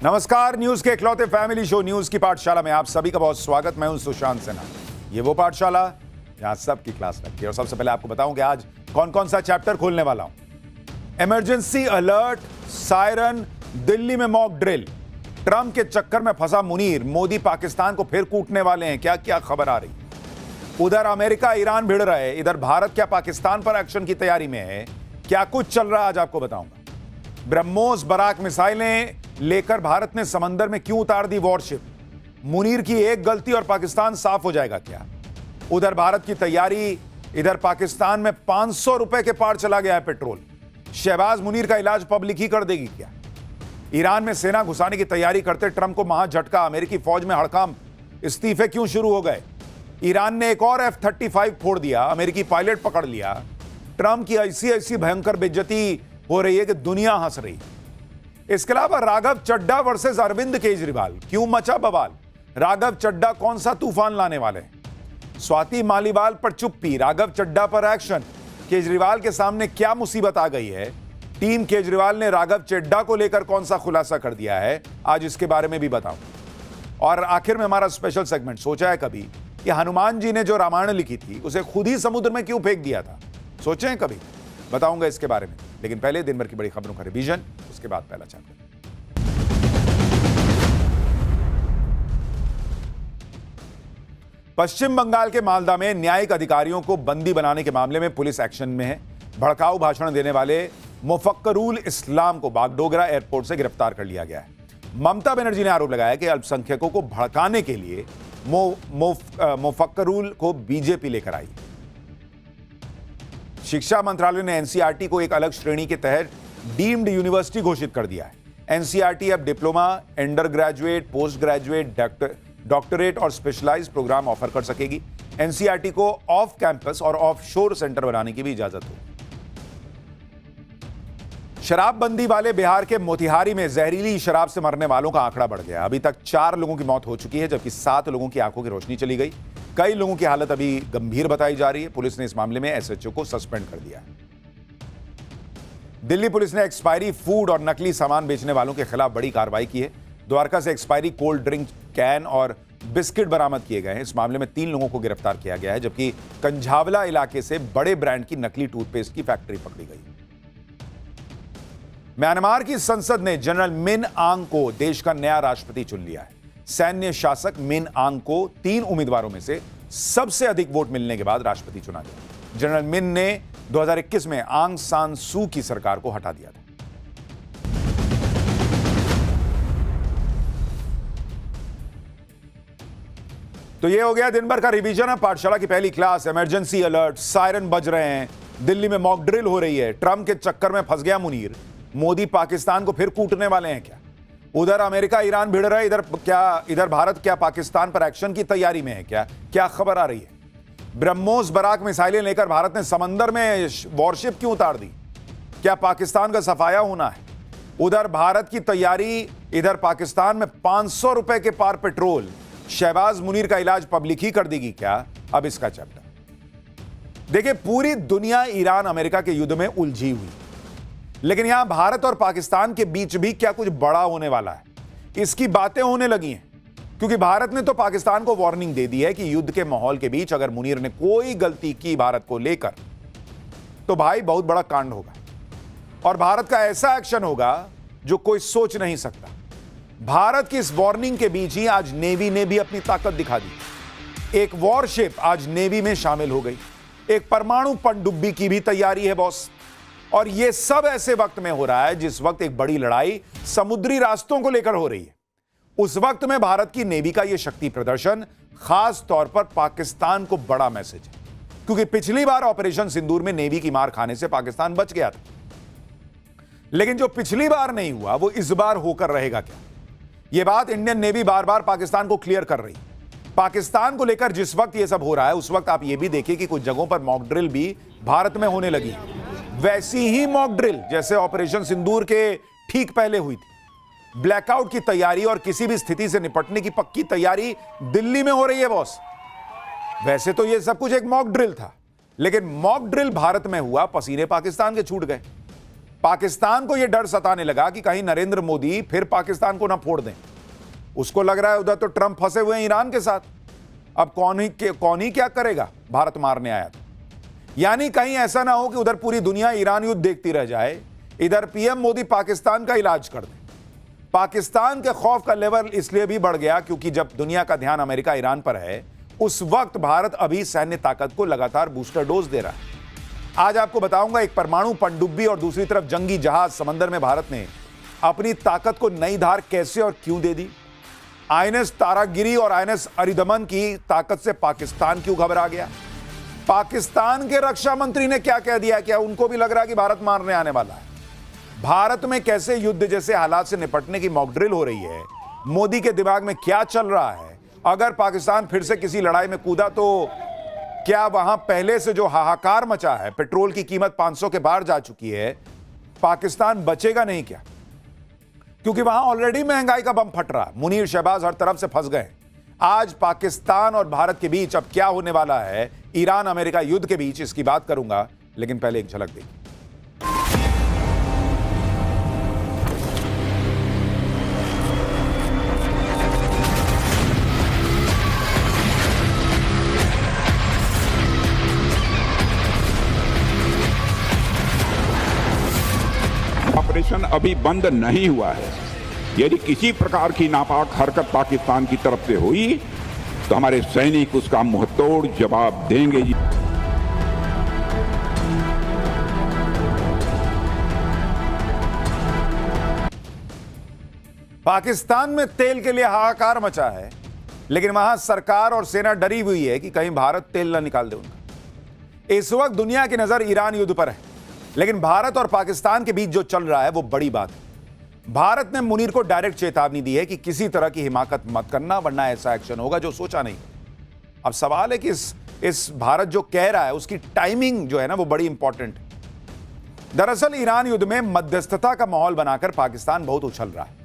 नमस्कार, न्यूज के इकलौते फैमिली शो न्यूज की पाठशाला में आप सभी का बहुत स्वागत। मैं हूं सुशांत सिन्हा। ये वो पाठशाला जहां सबकी क्लास लगती है। और सबसे पहले आपको बताऊं कि आज कौन कौन सा चैप्टर खोलने वाला हूं। इमरजेंसी अलर्ट, सायरन, दिल्ली में मॉक ड्रिल, ट्रंप के चक्कर में फंसा मुनीर, मोदी पाकिस्तान को फिर कूटने वाले हैं, क्या क्या खबर आ रही। उधर अमेरिका ईरान भिड़ रहे, इधर भारत क्या पाकिस्तान पर एक्शन की तैयारी में है, क्या कुछ चल रहा है आज आपको बताऊंगा। ब्रह्मोस बराक मिसाइलें लेकर भारत ने समंदर में क्यों उतार दी वॉरशिप, मुनीर की एक गलती और पाकिस्तान साफ हो जाएगा क्या। उधर भारत की तैयारी, इधर पाकिस्तान में 500 रुपए के पार चला गया है पेट्रोल। शहबाज मुनीर का इलाज पब्लिक ही कर देगी क्या। ईरान में सेना घुसाने की तैयारी करते ट्रंप को महा झटका, अमेरिकी फौज में हड़कंप, इस्तीफे क्यों शुरू हो गए। ईरान ने एक और F-35 फोड़ दिया, अमेरिकी पायलट पकड़ लिया। ट्रंप की ऐसी ऐसी भयंकर बेइज्जती हो रही है कि दुनिया हंस रही। इसके अलावा राघव चड्ढा वर्सेस अरविंद केजरीवाल, क्यों मचा बवाल। राघव चड्ढा कौन सा तूफान लाने वाले हैं। स्वाति मालीवाल पर चुप्पी, राघव चड्ढा पर एक्शन। केजरीवाल के सामने क्या मुसीबत आ गई है। टीम केजरीवाल ने राघव चड्ढा को लेकर कौन सा खुलासा कर दिया है, आज इसके बारे में भी बताऊं। और आखिर में हमारा स्पेशल सेगमेंट, सोचा है कभी कि हनुमान जी ने जो रामायण लिखी थी उसे खुद ही समुद्र में क्यों फेंक दिया था। सोचे हैं कभी, बताऊंगा इसके बारे में। लेकिन पहले दिन भर की बड़ी खबरों का रिवीजन, उसके बाद पहला चैप्टर। पश्चिम बंगाल के मालदा में न्यायिक अधिकारियों को बंदी बनाने के मामले में पुलिस एक्शन में है। भड़काऊ भाषण देने वाले मुफक्करुल इस्लाम को बागडोगरा एयरपोर्ट से गिरफ्तार कर लिया गया है। ममता बनर्जी ने आरोप लगाया कि अल्पसंख्यकों को भड़काने के लिए मुफक्करुल को बीजेपी लेकर आई। शिक्षा मंत्रालय ने एनसीईआरटी को एक अलग श्रेणी के तहत डीम्ड यूनिवर्सिटी घोषित कर दिया है। एनसीईआरटी अब diploma, under graduate, post graduate, doctorate और स्पेशलाइज्ड प्रोग्राम ऑफर कर सकेगी। एनसीईआरटी को ऑफ कैंपस और ऑफ शोर सेंटर बनाने की भी इजाजत हो। शराबबंदी वाले बिहार के मोतिहारी में जहरीली शराब से मरने वालों का आंकड़ा बढ़ गया। अभी तक 4 लोगों की मौत हो चुकी है, जबकि 7 लोगों की आंखों की रोशनी चली गई। कई लोगों की हालत अभी गंभीर बताई जा रही है। पुलिस ने इस मामले में एसएचओ को सस्पेंड कर दिया है। दिल्ली पुलिस ने एक्सपायरी फूड और नकली सामान बेचने वालों के खिलाफ बड़ी कार्रवाई की है। द्वारका से एक्सपायरी कोल्ड ड्रिंक कैन और बिस्किट बरामद किए गए हैं। इस मामले में 3 लोगों को गिरफ्तार किया गया है, जबकि कंझावला इलाके से बड़े ब्रांड की नकली टूथपेस्ट की फैक्ट्री पकड़ी गई। म्यांमार की संसद ने जनरल मिन आंग को देश का नया राष्ट्रपति चुन लिया है। सैन्य शासक मिन आंग को 3 उम्मीदवारों में से सबसे अधिक वोट मिलने के बाद राष्ट्रपति चुना गया। जनरल मिन ने 2021 में आंग सान सू की सरकार को हटा दिया था। तो यह हो गया दिन भर का रिवीजन। है पाठशाला की पहली क्लास। इमरजेंसी अलर्ट, सायरन बज रहे हैं, दिल्ली में मॉक ड्रिल हो रही है, ट्रंप के चक्कर में फंस गया मुनीर, मोदी पाकिस्तान को फिर कूटने वाले हैं क्या। उधर अमेरिका ईरान भिड़ रहा है, इधर भारत क्या पाकिस्तान पर एक्शन की तैयारी में है क्या, क्या खबर आ रही है। ब्रह्मोस बराक मिसाइलें लेकर भारत ने समंदर में वॉरशिप क्यों उतार दी, क्या पाकिस्तान का सफाया होना है। उधर भारत की तैयारी, इधर पाकिस्तान में 500 रुपए के पार पेट्रोल। शहबाज मुनीर का इलाज पब्लिक ही कर देगी क्या, अब इसका चैप्टर। देखिए, पूरी दुनिया ईरान अमेरिका के युद्ध में उलझी हुई, लेकिन यहां भारत और पाकिस्तान के बीच भी क्या कुछ बड़ा होने वाला है, इसकी बातें होने लगी हैं। क्योंकि भारत ने तो पाकिस्तान को वार्निंग दे दी है कि युद्ध के माहौल के बीच अगर मुनीर ने कोई गलती की भारत को लेकर, तो भाई बहुत बड़ा कांड होगा और भारत का ऐसा एक्शन होगा जो कोई सोच नहीं सकता। भारत की इस वार्निंग के बीच ही आज नेवी ने भी अपनी ताकत दिखा दी। एक वॉरशिप आज नेवी में शामिल हो गई। एक परमाणु पनडुब्बी की भी तैयारी है बॉस। और यह सब ऐसे वक्त में हो रहा है जिस वक्त एक बड़ी लड़ाई समुद्री रास्तों को लेकर हो रही है। उस वक्त में भारत की नेवी का यह शक्ति प्रदर्शन खास तौर पर पाकिस्तान को बड़ा मैसेज है, क्योंकि पिछली बार ऑपरेशन सिंदूर में नेवी की मार खाने से पाकिस्तान बच गया था। लेकिन जो पिछली बार नहीं हुआ वो इस बार होकर रहेगा क्या, यह बात इंडियन नेवी बार बार पाकिस्तान को क्लियर कर रही। पाकिस्तान को लेकर जिस वक्त यह सब हो रहा है, उस वक्त आप यह भी देखिए कि कुछ जगहों पर मॉक ड्रिल भी भारत में होने लगी। वैसी ही मॉक ड्रिल जैसे ऑपरेशन सिंदूर के ठीक पहले हुई थी। ब्लैकआउट की तैयारी और किसी भी स्थिति से निपटने की पक्की तैयारी दिल्ली में हो रही है बॉस। वैसे तो यह सब कुछ एक मॉक ड्रिल था, लेकिन मॉक ड्रिल भारत में हुआ, पसीने पाकिस्तान के छूट गए। पाकिस्तान को यह डर सताने लगा कि कहीं नरेंद्र मोदी फिर पाकिस्तान को ना फोड़ दें। उसको लग रहा है उधर तो ट्रंप फंसे हुए हैं ईरान के साथ, अब कौन ही क्या करेगा, भारत मारने आया था। यानी कहीं ऐसा ना हो कि उधर पूरी दुनिया ईरान युद्ध देखती रह जाए, इधर पीएम मोदी पाकिस्तान का इलाज कर दें। पाकिस्तान के खौफ का लेवल इसलिए भी बढ़ गया क्योंकि जब दुनिया का ध्यान अमेरिका ईरान पर है, उस वक्त भारत अभी सैन्य ताकत को लगातार बूस्टर डोज दे रहा है। आज आपको बताऊंगा एक परमाणु पनडुब्बी और दूसरी तरफ जंगी जहाज समंदर में भारत ने अपनी ताकत को नई धार कैसे और क्यों दे दी। आईएनएस तारागिरी और आईएनएस अरिदमन की ताकत से पाकिस्तान क्यों घबरा गया। पाकिस्तान के रक्षा मंत्री ने क्या कह दिया, क्या उनको भी लग रहा है कि भारत मारने आने वाला है। भारत में कैसे युद्ध जैसे हालात से निपटने की मॉक ड्रिल हो रही है, मोदी के दिमाग में क्या चल रहा है। अगर पाकिस्तान फिर से किसी लड़ाई में कूदा तो क्या वहां पहले से जो हाहाकार मचा है, पेट्रोल की कीमत 500 के पार जा चुकी है, पाकिस्तान बचेगा नहीं क्या? क्योंकि वहां ऑलरेडी महंगाई का बम फट रहा। मुनीर शहबाज हर तरफ से फंस गए। आज पाकिस्तान और भारत के बीच अब क्या होने वाला है, ईरान अमेरिका युद्ध के बीच, इसकी बात करूंगा, लेकिन पहले एक झलक देखिए। ऑपरेशन अभी बंद नहीं हुआ है। यदि किसी प्रकार की नापाक हरकत पाकिस्तान की तरफ से हुई तो हमारे सैनिक उसका मुंहतोड़ जवाब देंगे। पाकिस्तान में तेल के लिए हाहाकार मचा है, लेकिन वहां सरकार और सेना डरी हुई है कि कहीं भारत तेल न निकाल दे उनका। इस वक्त दुनिया की नजर ईरान युद्ध पर है, लेकिन भारत और पाकिस्तान के बीच जो चल रहा है वो बड़ी बात है। भारत ने मुनीर को डायरेक्ट चेतावनी दी है कि किसी तरह की हिमाकत मत करना, वरना ऐसा एक्शन होगा जो सोचा नहीं। अब सवाल है कि इस भारत जो कह रहा है उसकी टाइमिंग जो है ना वो बड़ी इंपॉर्टेंट है। दरअसल ईरान युद्ध में मध्यस्थता का माहौल बनाकर पाकिस्तान बहुत उछल रहा है।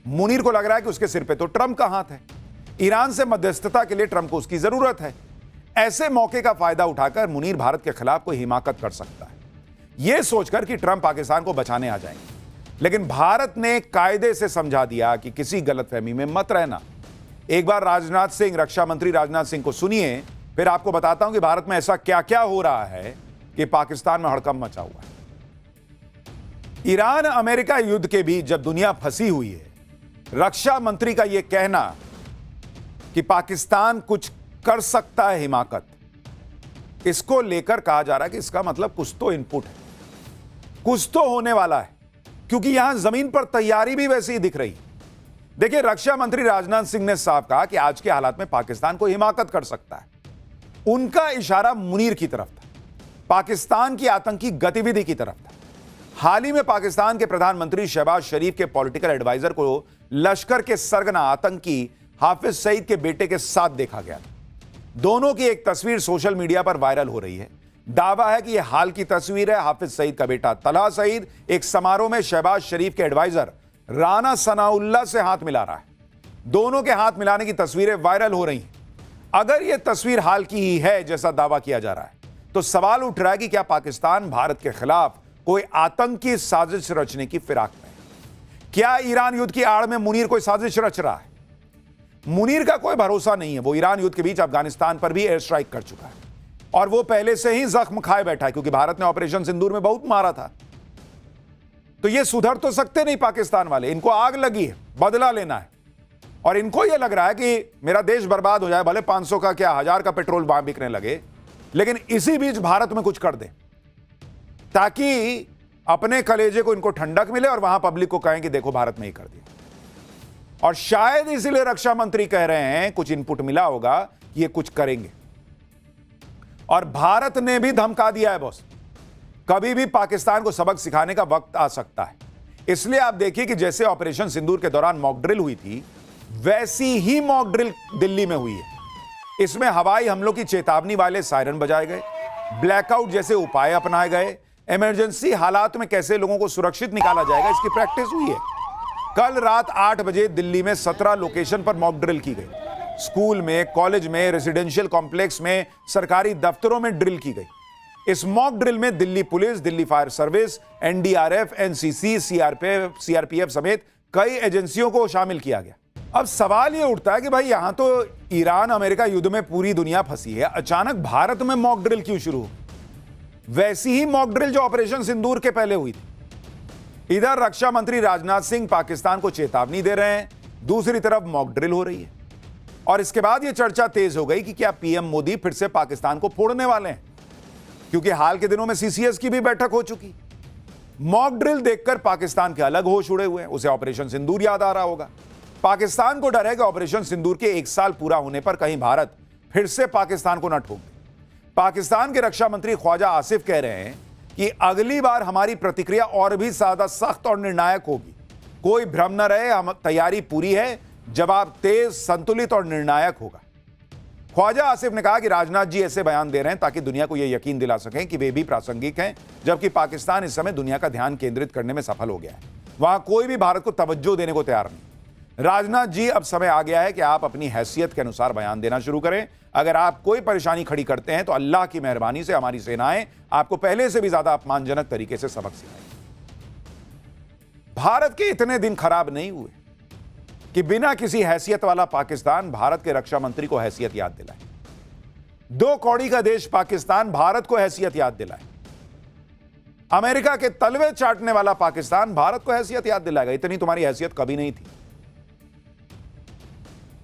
मुनीर को लग रहा है कि उसके सिर पे तो ट्रंप का हाथ है। ईरान से मध्यस्थता के लिए ट्रंप को उसकी जरूरत है। ऐसे मौके का फायदा उठाकर मुनीर भारत के खिलाफ कोई हिमाकत कर सकता है, यह सोचकर कि ट्रंप पाकिस्तान को बचाने आ जाएंगे। लेकिन भारत ने कायदे से समझा दिया कि किसी गलतफहमी में मत रहना। एक बार राजनाथ सिंह, रक्षा मंत्री राजनाथ सिंह को सुनिए, फिर आपको बताता हूं कि भारत में ऐसा क्या क्या हो रहा है कि पाकिस्तान में हड़कंप मचा हुआ है। ईरान अमेरिका युद्ध के बीच जब दुनिया फंसी हुई है, रक्षा मंत्री का यह कहना कि पाकिस्तान कुछ कर सकता है हिमाकत, इसको लेकर कहा जा रहा है कि इसका मतलब कुछ तो इनपुट है, कुछ तो होने वाला है, क्योंकि यहां जमीन पर तैयारी भी वैसी ही दिख रही। देखिए, रक्षा मंत्री राजनाथ सिंह ने साफ कहा कि आज के हालात में पाकिस्तान को हिमाकत कर सकता है। उनका इशारा मुनीर की तरफ था, पाकिस्तान की आतंकी गतिविधि की तरफ था। हाल ही में पाकिस्तान के प्रधानमंत्री शहबाज शरीफ के पॉलिटिकल एडवाइजर को लश्कर के सरगना आतंकी हाफिज सईद के बेटे के साथ देखा गया। दोनों की एक तस्वीर सोशल मीडिया पर वायरल हो रही है। दावा है कि यह हाल की तस्वीर है। हाफिज सईद का बेटा तलहा सईद एक समारोह में शहबाज शरीफ के एडवाइजर राना सनाउल्लाह से हाथ मिला रहा है। दोनों के हाथ मिलाने की तस्वीरें वायरल हो रही हैं। अगर यह तस्वीर हाल की ही है जैसा दावा किया जा रहा है, तो सवाल उठ रहा है कि क्या पाकिस्तान भारत के खिलाफ कोई आतंकी साजिश रचने की फिराक में है? क्या ईरान युद्ध की आड़ में मुनीर कोई साजिश रच रहा है? मुनीर का कोई भरोसा नहीं है। वो ईरान युद्ध के बीच अफगानिस्तान पर भी एयर स्ट्राइक कर चुका है और वो पहले से ही जख्म खाए बैठा है, क्योंकि भारत ने ऑपरेशन सिंदूर में बहुत मारा था। तो ये सुधर तो सकते नहीं पाकिस्तान वाले, इनको आग लगी है, बदला लेना है। और इनको यह लग रहा है कि मेरा देश बर्बाद हो जाए, भले 500 का क्या 1000 का पेट्रोल वहां बिकने लगे, लेकिन इसी बीच भारत में कुछ कर दे, ताकि अपने कलेजे को इनको ठंडक मिले और वहां पब्लिक को कहें कि देखो भारत में ही कर दिया। और शायद इसलिए रक्षा मंत्री कह रहे हैं, कुछ इनपुट मिला होगा, ये कुछ करेंगे। और भारत ने भी धमका दिया है, बॉस, कभी भी पाकिस्तान को सबक सिखाने का वक्त आ सकता है। इसलिए आप देखिए कि जैसे ऑपरेशन सिंदूर के दौरान मॉक ड्रिल हुई थी, वैसी ही मॉक ड्रिल दिल्ली में हुई है। इसमें हवाई हमलों की चेतावनी वाले सायरन बजाए गए, ब्लैकआउट जैसे उपाय अपनाए गए, इमरजेंसी हालात में कैसे लोगों को सुरक्षित निकाला जाएगा, इसकी प्रैक्टिस हुई है। कल रात 8 बजे दिल्ली में 17 लोकेशन पर मॉक ड्रिल की गई। स्कूल में, कॉलेज में, रेजिडेंशियल कॉम्प्लेक्स में, सरकारी दफ्तरों में ड्रिल की गई। इस मॉक ड्रिल में Delhi police, Delhi fire service, NDRF, NCC, CRPF समेत कई एजेंसियों को शामिल किया गया। अब सवाल यह उठता है कि भाई यहां तो ईरान अमेरिका युद्ध में पूरी दुनिया फंसी है, अचानक भारत में मॉक ड्रिल क्यों शुरू हो? वैसी ही मॉक ड्रिल जो ऑपरेशन सिंदूर के पहले हुई थी। इधर रक्षा मंत्री राजनाथ सिंह पाकिस्तान को चेतावनी दे रहे हैं, दूसरी तरफ मॉक ड्रिल हो रही है। और इसके बाद यह चर्चा तेज हो गई कि क्या पीएम मोदी फिर से पाकिस्तान को फोड़ने वाले हैं, क्योंकि हाल के दिनों में सीसीएस की भी बैठक हो चुकी। मॉक ड्रिल देखकर पाकिस्तान के अलग होश उड़े हुए हैं, उसे ऑपरेशन सिंदूर याद आ रहा होगा। पाकिस्तान को डर है कि ऑपरेशन सिंदूर के 1 साल पूरा होने पर कहीं भारत फिर से पाकिस्तान को न ठोक दे। पाकिस्तान के रक्षा मंत्री ख्वाजा आसिफ कह रहे हैं कि अगली बार हमारी प्रतिक्रिया और भी ज्यादा सख्त और निर्णायक होगी। कोई भ्रम न रहे, हम तैयारी पूरी है, जवाब तेज, संतुलित और निर्णायक होगा। ख्वाजा आसिफ ने कहा कि राजनाथ जी ऐसे बयान दे रहे हैं ताकि दुनिया को यह यकीन दिला सकें कि वे भी प्रासंगिक हैं, जबकि पाकिस्तान इस समय दुनिया का ध्यान केंद्रित करने में सफल हो गया है। वहां कोई भी भारत को तवज्जो देने को तैयार नहीं। राजनाथ जी, अब समय आ गया है कि आप अपनी हैसियत के अनुसार बयान देना शुरू करें। अगर आप कोई परेशानी खड़ी करते हैं तो अल्लाह की मेहरबानी से हमारी सेनाएं आपको पहले से भी ज्यादा अपमानजनक तरीके से सबक सिखाएंगी। भारत के इतने दिन खराब नहीं हुए कि बिना किसी हैसियत वाला पाकिस्तान भारत के रक्षा मंत्री को हैसियत याद दिलाए। 2 कौड़ी का देश पाकिस्तान भारत को हैसियत याद दिलाए। अमेरिका के तलवे चाटने वाला पाकिस्तान भारत को हैसियत याद दिलाएगा। इतनी तुम्हारी हैसियत कभी नहीं थी।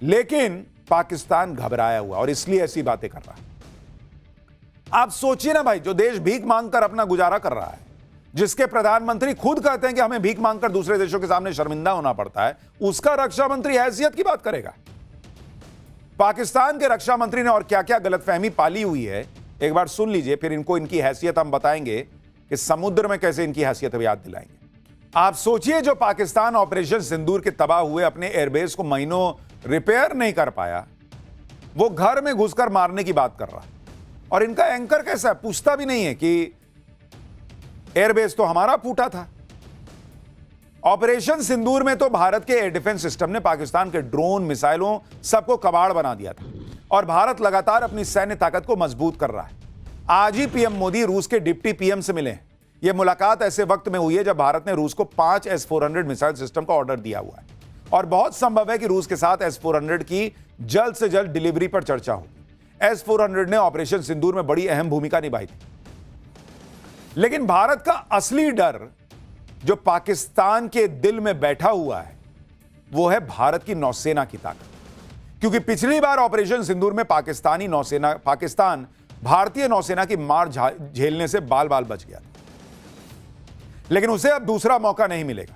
लेकिन पाकिस्तान घबराया हुआ और इसलिए ऐसी बातें कर रहा है। आप सोचिए ना भाई, जो देश भीख मांगकर अपना गुजारा कर रहा है, जिसके प्रधानमंत्री खुद कहते हैं कि हमें भीख मांगकर दूसरे देशों के सामने शर्मिंदा होना पड़ता है, उसका रक्षा मंत्री हैसियत की बात करेगा। पाकिस्तान के रक्षा मंत्री ने और क्या क्या गलतफहमी पाली हुई है, एक बार सुन लीजिए, फिर इनको इनकी हैसियत हम बताएंगे कि समुद्र में कैसे इनकी हैसियत याद दिलाएंगे। आप सोचिए, जो पाकिस्तान ऑपरेशन सिंदूर के तबाह हुए अपने एयरबेस को महीनों रिपेयर नहीं कर पाया, वो घर में घुसकर मारने की बात कर रहा है। और इनका एंकर कैसा है, पूछता भी नहीं है कि एयरबेस तो हमारा फूटा था। ऑपरेशन सिंदूर में तो भारत के एयर डिफेंस सिस्टम ने पाकिस्तान के ड्रोन, मिसाइलों सबको कबाड़ बना दिया था और भारत लगातार अपनी सैन्य ताकत को मजबूत कर रहा है। आज ही पीएम मोदी रूस के डिप्टी पीएम से मिले हैं। यह मुलाकात ऐसे वक्त में हुई है जब भारत ने रूस को 5 S-400 मिसाइल सिस्टम का ऑर्डर दिया हुआ है और बहुत संभव है कि रूस के साथ S-400 की जल्द से जल्द डिलीवरी पर चर्चा होगी। S-400 ने ऑपरेशन सिंदूर में बड़ी अहम भूमिका निभाई थी। लेकिन भारत का असली डर जो पाकिस्तान के दिल में बैठा हुआ है, वो है भारत की नौसेना की ताकत। क्योंकि पिछली बार ऑपरेशन सिंदूर में पाकिस्तान भारतीय नौसेना की मार झेलने से बाल बाल बच गया था। लेकिन उसे अब दूसरा मौका नहीं मिलेगा।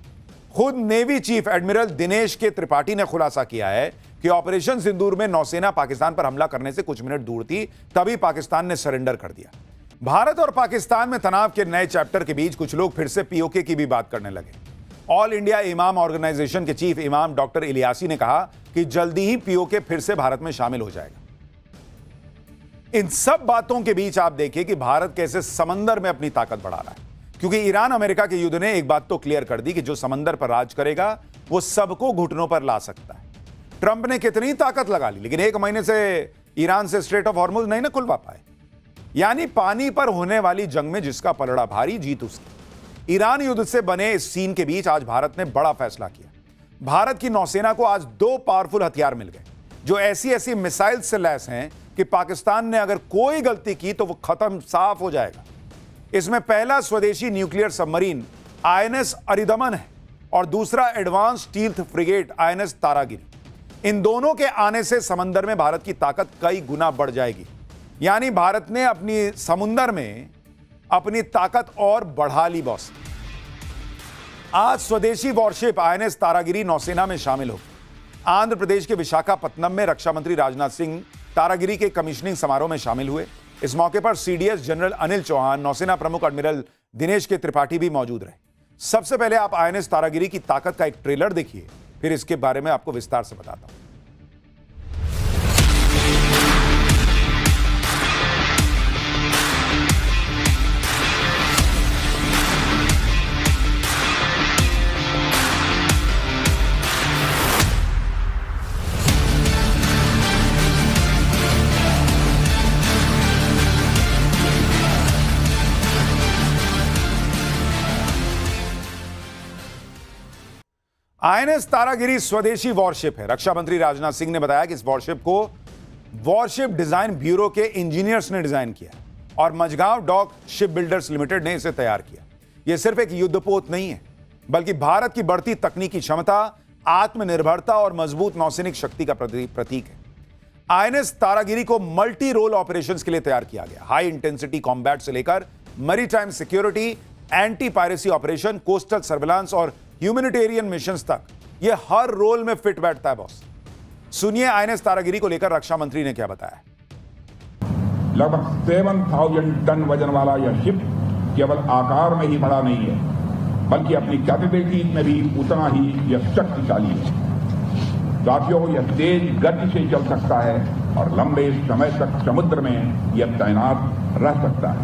खुद नेवी चीफ एडमिरल दिनेश के त्रिपाठी ने खुलासा किया है कि ऑपरेशन सिंदूर में नौसेना पाकिस्तान पर हमला करने से कुछ मिनट दूर थी, तभी पाकिस्तान ने सरेंडर कर दिया। भारत और पाकिस्तान में तनाव के नए चैप्टर के बीच कुछ लोग फिर से पीओके की भी बात करने लगे। ऑल इंडिया इमाम ऑर्गेनाइजेशन के चीफ इमाम डॉक्टर इलियासी ने कहा कि जल्दी ही पीओके फिर से भारत में शामिल हो जाएगा। इन सब बातों के बीच आप देखिए कि भारत कैसे समंदर में अपनी ताकत बढ़ा रहा है, क्योंकि ईरान अमेरिका के युद्ध ने एक बात तो क्लियर कर दी कि जो समंदर पर राज करेगा वो सबको घुटनों पर ला सकता है। ट्रंप ने कितनी ताकत लगा ली, लेकिन 1 महीने से ईरान से स्ट्रेट ऑफ हॉर्मुज नहीं ना खुलवा पाए। यानी पानी पर होने वाली जंग में जिसका पलड़ा भारी, जीत उसकी। ईरान युद्ध से बने इस सीन के बीच आज भारत ने बड़ा फैसला किया। भारत की नौसेना को आज 2 पावरफुल हथियार मिल गए जो ऐसी मिसाइल से लैस हैं कि पाकिस्तान ने अगर कोई गलती की तो वो खत्म साफ हो जाएगा। इसमें पहला स्वदेशी न्यूक्लियर सबमरीन INS अरिदमन है और दूसरा advance stealth frigate INS Taragiri. इन दोनों के आने से समंदर में भारत की ताकत कई गुना बढ़ जाएगी। यानी भारत ने अपनी समुंदर में अपनी ताकत और बढ़ा ली बॉस। आज स्वदेशी वॉरशिप INS तारागिरी नौसेना में शामिल होगी। आंध्र प्रदेश के विशाखापत्तनम में रक्षा मंत्री राजनाथ सिंह तारागिरी के कमिश्निंग समारोह में शामिल हुए। इस मौके पर CDS जनरल अनिल चौहान, नौसेना प्रमुख एडमिरल दिनेश के त्रिपाठी भी मौजूद रहे। सबसे पहले आप INS तारागिरी की ताकत का एक ट्रेलर देखिए, फिर इसके बारे में आपको विस्तार से बताता हूं। आईएनएस तारागिरी स्वदेशी वॉरशिप है। रक्षा मंत्री राजनाथ सिंह ने बताया कि इस वॉरशिप को वॉरशिप डिजाइन ब्यूरो के इंजीनियर्स ने डिजाइन किया और Mazagon dock ship builders limited ने इसे तैयार किया। यह सिर्फ एक युद्धपोत नहीं है, बल्कि भारत की बढ़ती तकनीकी क्षमता, आत्मनिर्भरता और मजबूत नौसैनिक शक्ति का प्रतीक है। आईएनएस तारागिरी को मल्टी रोल ऑपरेशंस के लिए तैयार किया गया। हाई इंटेंसिटी कॉम्बैट से लेकर maritime security, anti piracy operation, coastal surveillance और ह्यूमैनिटेरियन मिशंस तक यह हर रोल में फिट बैठता है बॉस। सुनिए आईएनएस तारागिरी को लेकर रक्षा मंत्री ने क्या बताया। लगभग 7000 टन वजन वाला यह शिप केवल आकार में ही बड़ा नहीं है, बल्कि अपनी कैपेबिलिटीज में भी उतना ही यह शक्तिशाली है। साथियों, यह तेज गति से चल सकता है और लंबे समय तक समुद्र में यह तैनात रह सकता है।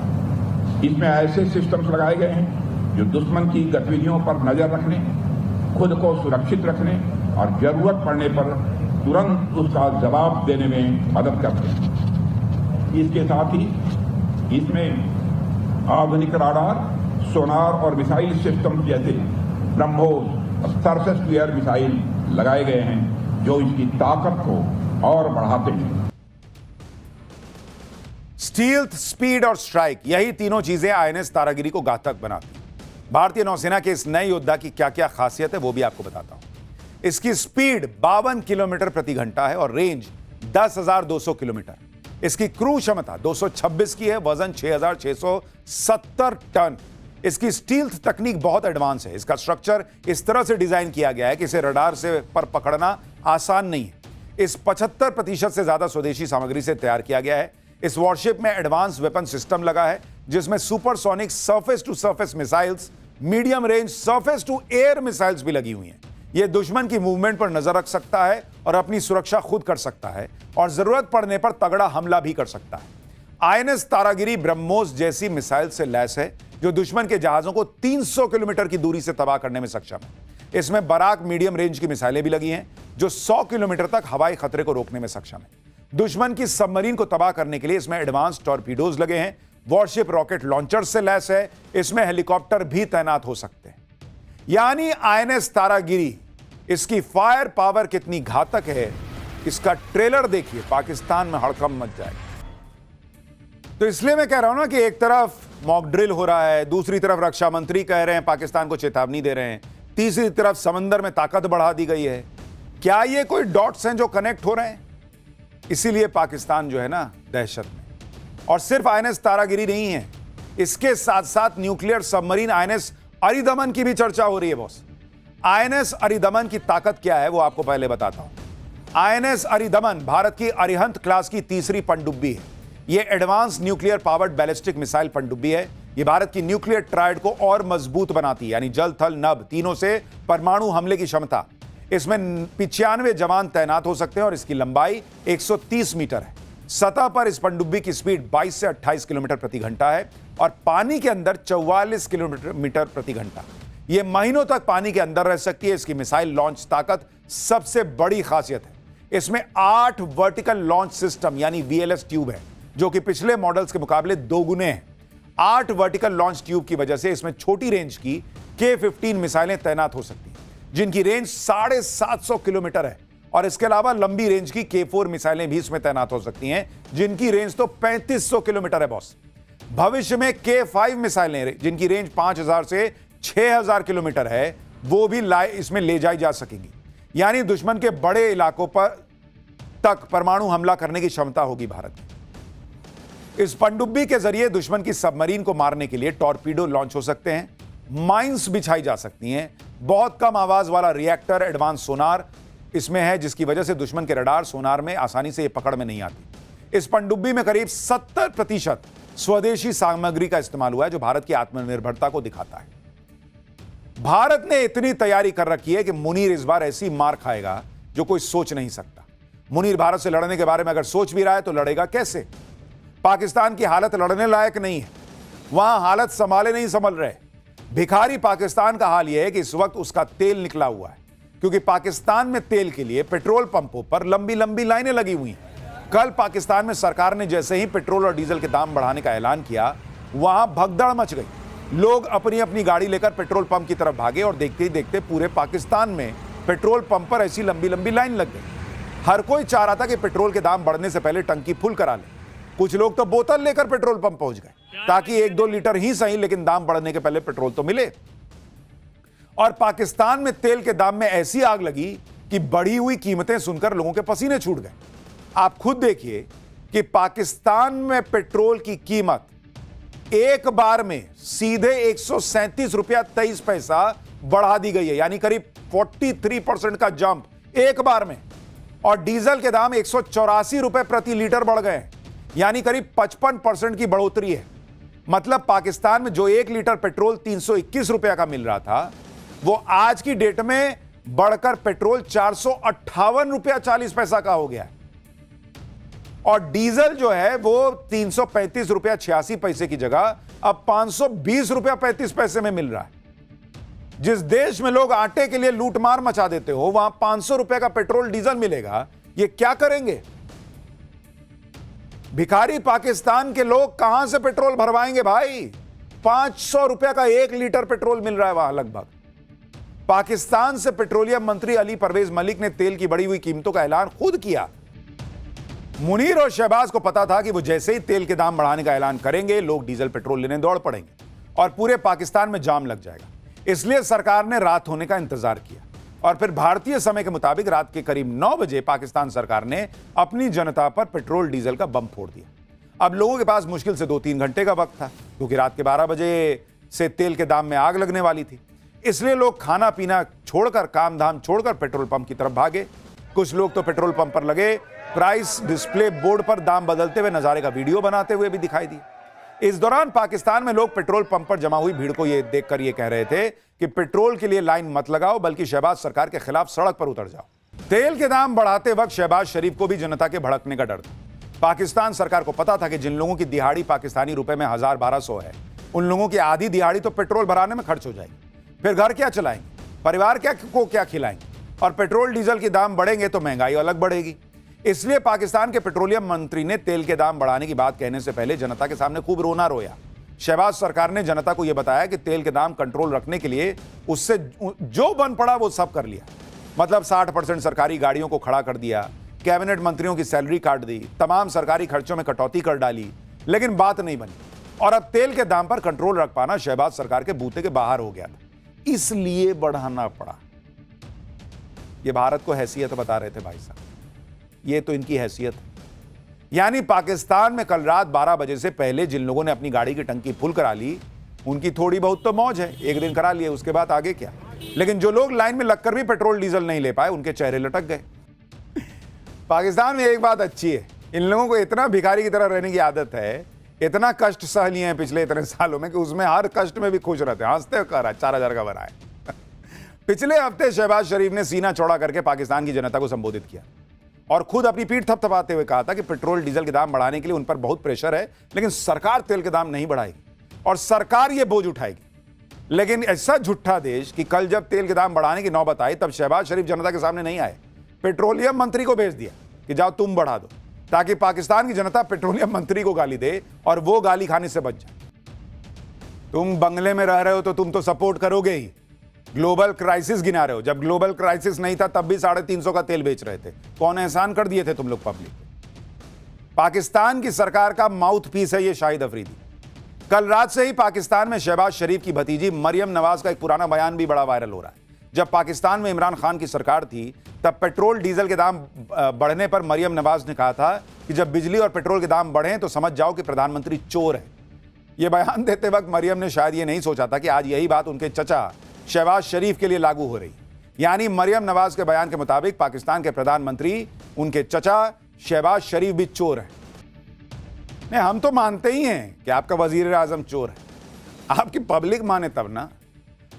इसमें ऐसे सिस्टम्स लगाए गए हैं जो दुश्मन की गतिविधियों पर नजर रखने, खुद को सुरक्षित रखने और जरूरत पड़ने पर तुरंत उसका जवाब देने में मदद करते हैं। इसके साथ ही इसमें आधुनिक राडार, सोनार और मिसाइल सिस्टम जैसे ब्रह्मोस और सरफेस टू एयर मिसाइल लगाए गए हैं जो इसकी ताकत को और बढ़ाते हैं। स्टील्थ, स्पीड और स्ट्राइक, यही तीनों चीजें आईएनएस तारागिरी को घातक बनाती हैं। भारतीय नौसेना के इस नए योद्धा की क्या क्या खासियत है वो भी आपको बताता हूं। इसकी स्पीड 52 किलोमीटर प्रति घंटा है और रेंज 10,200 किलोमीटर। इसकी क्रू क्षमता 226 की है, वजन 6,670 टन। इसकी स्टील्थ तकनीक बहुत एडवांस है। इसका स्ट्रक्चर इस तरह से डिजाइन किया गया है कि इसे रडार से पर पकड़ना आसान नहीं है। इस 75% से ज्यादा स्वदेशी सामग्री से तैयार किया गया है। इस वॉरशिप में एडवांस वेपन सिस्टम लगा है जिसमें supersonic surface to surface missiles, medium range surface to air missiles भी लगी हुई हैं। यह दुश्मन की मूवमेंट पर नजर रख सकता है और अपनी सुरक्षा खुद कर सकता है और जरूरत पड़ने पर तगड़ा हमला भी कर सकता है। आईएनएस तारागिरी ब्रह्मोस जैसी मिसाइल से लैस है जो दुश्मन के जहाजों को 300 किलोमीटर की दूरी से तबाह करने में सक्षम है। इसमें बराक मीडियम रेंज की मिसाइलें भी लगी हैं जो 100 किलोमीटर तक हवाई खतरे को रोकने में सक्षम है। दुश्मन की सबमरीन को तबाह करने के लिए इसमें एडवांस टॉर्पीडोज लगे हैं। वॉरशिप रॉकेट लॉन्चर से लैस है। इसमें हेलीकॉप्टर भी तैनात हो सकते हैं। यानी आईएनएस तारागिरी, इसकी फायर पावर कितनी घातक है, इसका ट्रेलर देखिए, पाकिस्तान में हड़कंप मच जाएगा। तो इसलिए मैं कह रहा हूं ना कि एक तरफ मॉक ड्रिल हो रहा है, दूसरी तरफ रक्षा मंत्री कह रहे हैं, पाकिस्तान को चेतावनी दे रहे हैं, तीसरी तरफ समंदर में ताकत बढ़ा दी गई है। क्या ये कोई डॉट्स हैं जो कनेक्ट हो रहे हैं? इसीलिए पाकिस्तान जो है ना दहशत में। और सिर्फ आईएनएस तारागिरी नहीं है, इसके साथ साथ न्यूक्लियर सबमरीन आईएनएस अरिदमन की भी चर्चा हो रही है बॉस। आईएनएस अरिदमन की ताकत क्या है वो आपको पहले बताता हूं। आईएनएस अरिदमन भारत की अरिहंत क्लास की तीसरी पनडुब्बी है। यह advance nuclear powered ballistic missile पनडुब्बी है। यह भारत की न्यूक्लियर ट्रायड को और मजबूत बनाती है, यानी जल, थल, नभ तीनों से परमाणु हमले की क्षमता। इसमें 95 जवान तैनात हो सकते हैं और इसकी लंबाई 130 मीटर है। सतह पर इस पनडुब्बी की स्पीड 22 से 28 किलोमीटर प्रति घंटा है और पानी के अंदर 44 किलोमीटर प्रति घंटा। यह महीनों तक पानी के अंदर रह सकती है। इसकी मिसाइल लॉन्च ताकत सबसे बड़ी खासियत है, इसमें 8 वर्टिकल लॉन्च सिस्टम यानी VLS ट्यूब है जो कि पिछले मॉडल्स के मुकाबले 2 गुने हैं। 8 वर्टिकल लॉन्च ट्यूब की वजह से इसमें छोटी रेंज की K-15 मिसाइलें तैनात हो सकती हैं जिनकी रेंज 750 किलोमीटर है और इसके अलावा लंबी रेंज की K4 मिसाइलें भी इसमें तैनात हो सकती हैं जिनकी रेंज तो 3500 किलोमीटर है बॉस। भविष्य में K5 मिसाइलें जिनकी रेंज 5000 से 6000 किलोमीटर है वो भी इसमें ले जाई जा सकेंगी। यानी दुश्मन के बड़े इलाकों पर तक परमाणु हमला करने की क्षमता होगी भारत की। इस पनडुब्बी के जरिए दुश्मन की सबमरीन को मारने के लिए टॉर्पीडो लॉन्च हो सकते हैं, माइंस बिछाई जा सकती हैं, बहुत कम आवाज वाला रिएक्टर, एडवांस सोनार इसमें है जिसकी वजह से दुश्मन के रडार सोनार में आसानी से ये पकड़ में नहीं आती। इस पनडुब्बी में करीब 70% स्वदेशी सामग्री का इस्तेमाल हुआ है जो भारत की आत्मनिर्भरता को दिखाता है। भारत ने इतनी तैयारी कर रखी है कि मुनीर इस बार ऐसी मार खाएगा जो कोई सोच नहीं सकता। मुनीर भारत से लड़ने के बारे में अगर सोच भी रहा है तो लड़ेगा कैसे? पाकिस्तान की हालत लड़ने लायक नहीं है, वहां हालत संभाले नहीं संभल रहे। भिखारी पाकिस्तान का हाल यह है कि इस वक्त उसका तेल निकला हुआ है क्योंकि पाकिस्तान में तेल के लिए पेट्रोल पंपों पर लंबी लंबी लाइनें लगी हुई हैं। कल पाकिस्तान में सरकार ने जैसे ही पेट्रोल और डीजल के दाम बढ़ाने का ऐलान किया, वहां भगदड़ मच गई। लोग अपनी अपनी गाड़ी लेकर पेट्रोल पंप की तरफ भागे और देखते ही देखते पूरे पाकिस्तान में पेट्रोल पंप पर ऐसी लंबी लंबी लाइन लग गई। हर कोई चाह रहा था कि पेट्रोल के दाम बढ़ने से पहले टंकी फुल करा ले। कुछ लोग तो बोतल लेकर पेट्रोल पंप पहुंच गए ताकि 1-2 लीटर ही सही, लेकिन दाम बढ़ने के पहले पेट्रोल तो मिले। और पाकिस्तान में तेल के दाम में ऐसी आग लगी कि बढ़ी हुई कीमतें सुनकर लोगों के पसीने छूट गए। आप खुद देखिए कि पाकिस्तान में पेट्रोल की कीमत एक बार में सीधे 137 रुपया 23 पैसा बढ़ा दी गई है, यानी करीब 43% का जंप एक बार में। और डीजल के दाम 184 रुपए प्रति लीटर बढ़ गए, यानी करीब 55% की बढ़ोतरी है। मतलब पाकिस्तान में जो 1 लीटर पेट्रोल 321 रुपया का मिल रहा था, वो आज की डेट में बढ़कर पेट्रोल 458 रुपया 40 पैसा का हो गया है। और डीजल जो है वो 335 रुपया 86 पैसे की जगह अब 520 रुपया 35 पैसे में मिल रहा है। जिस देश में लोग आटे के लिए लूटमार मचा देते हो, वहां 500 रुपए का पेट्रोल डीजल मिलेगा, ये क्या करेंगे? भिखारी पाकिस्तान के लोग कहां से पेट्रोल भरवाएंगे भाई? 500 रुपए का 1 लीटर पेट्रोल मिल रहा है वहां लगभग। पाकिस्तान से पेट्रोलियम मंत्री अली परवेज मलिक ने तेल की बढ़ी हुई कीमतों का ऐलान खुद किया। मुनीर और शहबाज को पता था कि वो जैसे ही तेल के दाम बढ़ाने का ऐलान करेंगे, लोग डीजल पेट्रोल लेने दौड़ पड़ेंगे और पूरे पाकिस्तान में जाम लग जाएगा। इसलिए सरकार ने रात होने का इंतजार किया और फिर भारतीय समय के मुताबिक रात के करीब 9 बजे पाकिस्तान सरकार ने अपनी जनता पर पेट्रोल डीजल का बम फोड़ दिया। अब लोगों के पास मुश्किल से 2-3 घंटे का वक्त था, क्योंकि रात के 12 बजे से तेल के दाम में आग लगने वाली थी। इसलिए लोग खाना पीना छोड़कर, काम धाम छोड़कर पेट्रोल पंप की तरफ भागे। कुछ लोग तो पेट्रोल पंप पर लगे प्राइस डिस्प्ले बोर्ड पर दाम बदलते हुए नजारे का वीडियो बनाते हुए भी दिखाई दिए। इस दौरान पाकिस्तान में लोग पेट्रोल पंप पर जमा हुई भीड़ को यह देखकर यह कह रहे थे कि पेट्रोल के लिए लाइन मत लगाओ, बल्कि शहबाज सरकार के खिलाफ सड़क पर उतर जाओ। तेल के दाम बढ़ाते वक्त शहबाज शरीफ को भी जनता के भड़कने का डर था। पाकिस्तान सरकार को पता था कि जिन लोगों की दिहाड़ी पाकिस्तानी रुपए में 1000-1200 है, उन लोगों की आधी दिहाड़ी तो पेट्रोल भराने में खर्च हो जाएगी। फिर घर क्या चलाएंगे, परिवार को क्या खिलाएंगे? और पेट्रोल डीजल के दाम बढ़ेंगे तो महंगाई अलग बढ़ेगी। इसलिए पाकिस्तान के पेट्रोलियम मंत्री ने तेल के दाम बढ़ाने की बात कहने से पहले जनता के सामने खूब रोना रोया। शहबाज सरकार ने जनता को यह बताया कि तेल के दाम कंट्रोल रखने के लिए उससे जो बन पड़ा वो सब कर लिया। मतलब 60% सरकारी गाड़ियों को खड़ा कर दिया, कैबिनेट मंत्रियों की सैलरी काट दी, तमाम सरकारी खर्चों में कटौती कर डाली, लेकिन बात नहीं बनी। और अब तेल के दाम पर कंट्रोल रख पाना शहबाज सरकार के बूते के बाहर हो गया था, इसलिए बढ़ाना पड़ा। ये भारत को हैसियत बता रहे थे भाई साहब, ये तो इनकी हैसियत है। यानी पाकिस्तान में कल रात 12 बजे से पहले जिन लोगों ने अपनी गाड़ी की टंकी फुल करा ली, उनकी थोड़ी बहुत तो मौज है, एक दिन करा लिए, उसके बाद आगे क्या। लेकिन जो लोग लाइन में लगकर भी पेट्रोल डीजल नहीं ले पाए, उनके चेहरे लटक गए। पाकिस्तान में एक बात अच्छी है, इन लोगों को इतना भिखारी की तरह रहने की आदत है, इतना कष्ट सह लिए हैं पिछले इतने सालों में कि उसमें हर कष्ट में भी खुश रहते हैं, हंसते कर 4000 का बनाए। पिछले हफ्ते शहबाज शरीफ ने सीना चौड़ा करके पाकिस्तान की जनता को संबोधित किया और खुद अपनी पीठ थपथपाते हुए कहा था कि पेट्रोल डीजल के दाम बढ़ाने के लिए उन पर बहुत प्रेशर है, लेकिन सरकार तेल के दाम नहीं बढ़ाएगी और सरकार ये बोझ उठाएगी। लेकिन ऐसा झूठा देश कि कल जब तेल के दाम बढ़ाने की नौबत आई, तब शहबाज शरीफ जनता के सामने नहीं आए, पेट्रोलियम मंत्री को भेज दिया कि जाओ तुम बढ़ा दो, ताकि पाकिस्तान की जनता पेट्रोलियम मंत्री को गाली दे और वो गाली खाने से बच जाए। तुम बंगले में रह रहे हो तो तुम तो सपोर्ट करोगे ही, ग्लोबल क्राइसिस गिना रहे हो। जब ग्लोबल क्राइसिस नहीं था तब भी 350 का तेल बेच रहे थे। कौन एहसान कर दिए थे तुम लोग पब्लिक को? पाकिस्तान की सरकार का माउथ पीस है ये शाहिद अफरीदी। कल रात से ही पाकिस्तान में शहबाज शरीफ की भतीजी मरियम नवाज का एक पुराना बयान भी बड़ा वायरल हो रहा है। जब पाकिस्तान में इमरान खान की सरकार थी, तब पेट्रोल डीजल के दाम बढ़ने पर मरियम नवाज ने कहा था कि जब बिजली और पेट्रोल के दाम बढ़े तो समझ जाओ कि प्रधानमंत्री चोर है। यह बयान देते वक्त मरियम ने शायद ये नहीं सोचा था कि आज यही बात उनके चचा शहबाज शरीफ के लिए लागू हो रही। यानी मरियम नवाज के बयान के मुताबिक पाकिस्तान के प्रधानमंत्री, उनके चचा शहबाज शरीफ भी चोर है। नहीं, हम तो मानते ही हैं कि आपका वजीर आजम चोर है, आपकी पब्लिक माने तब ना।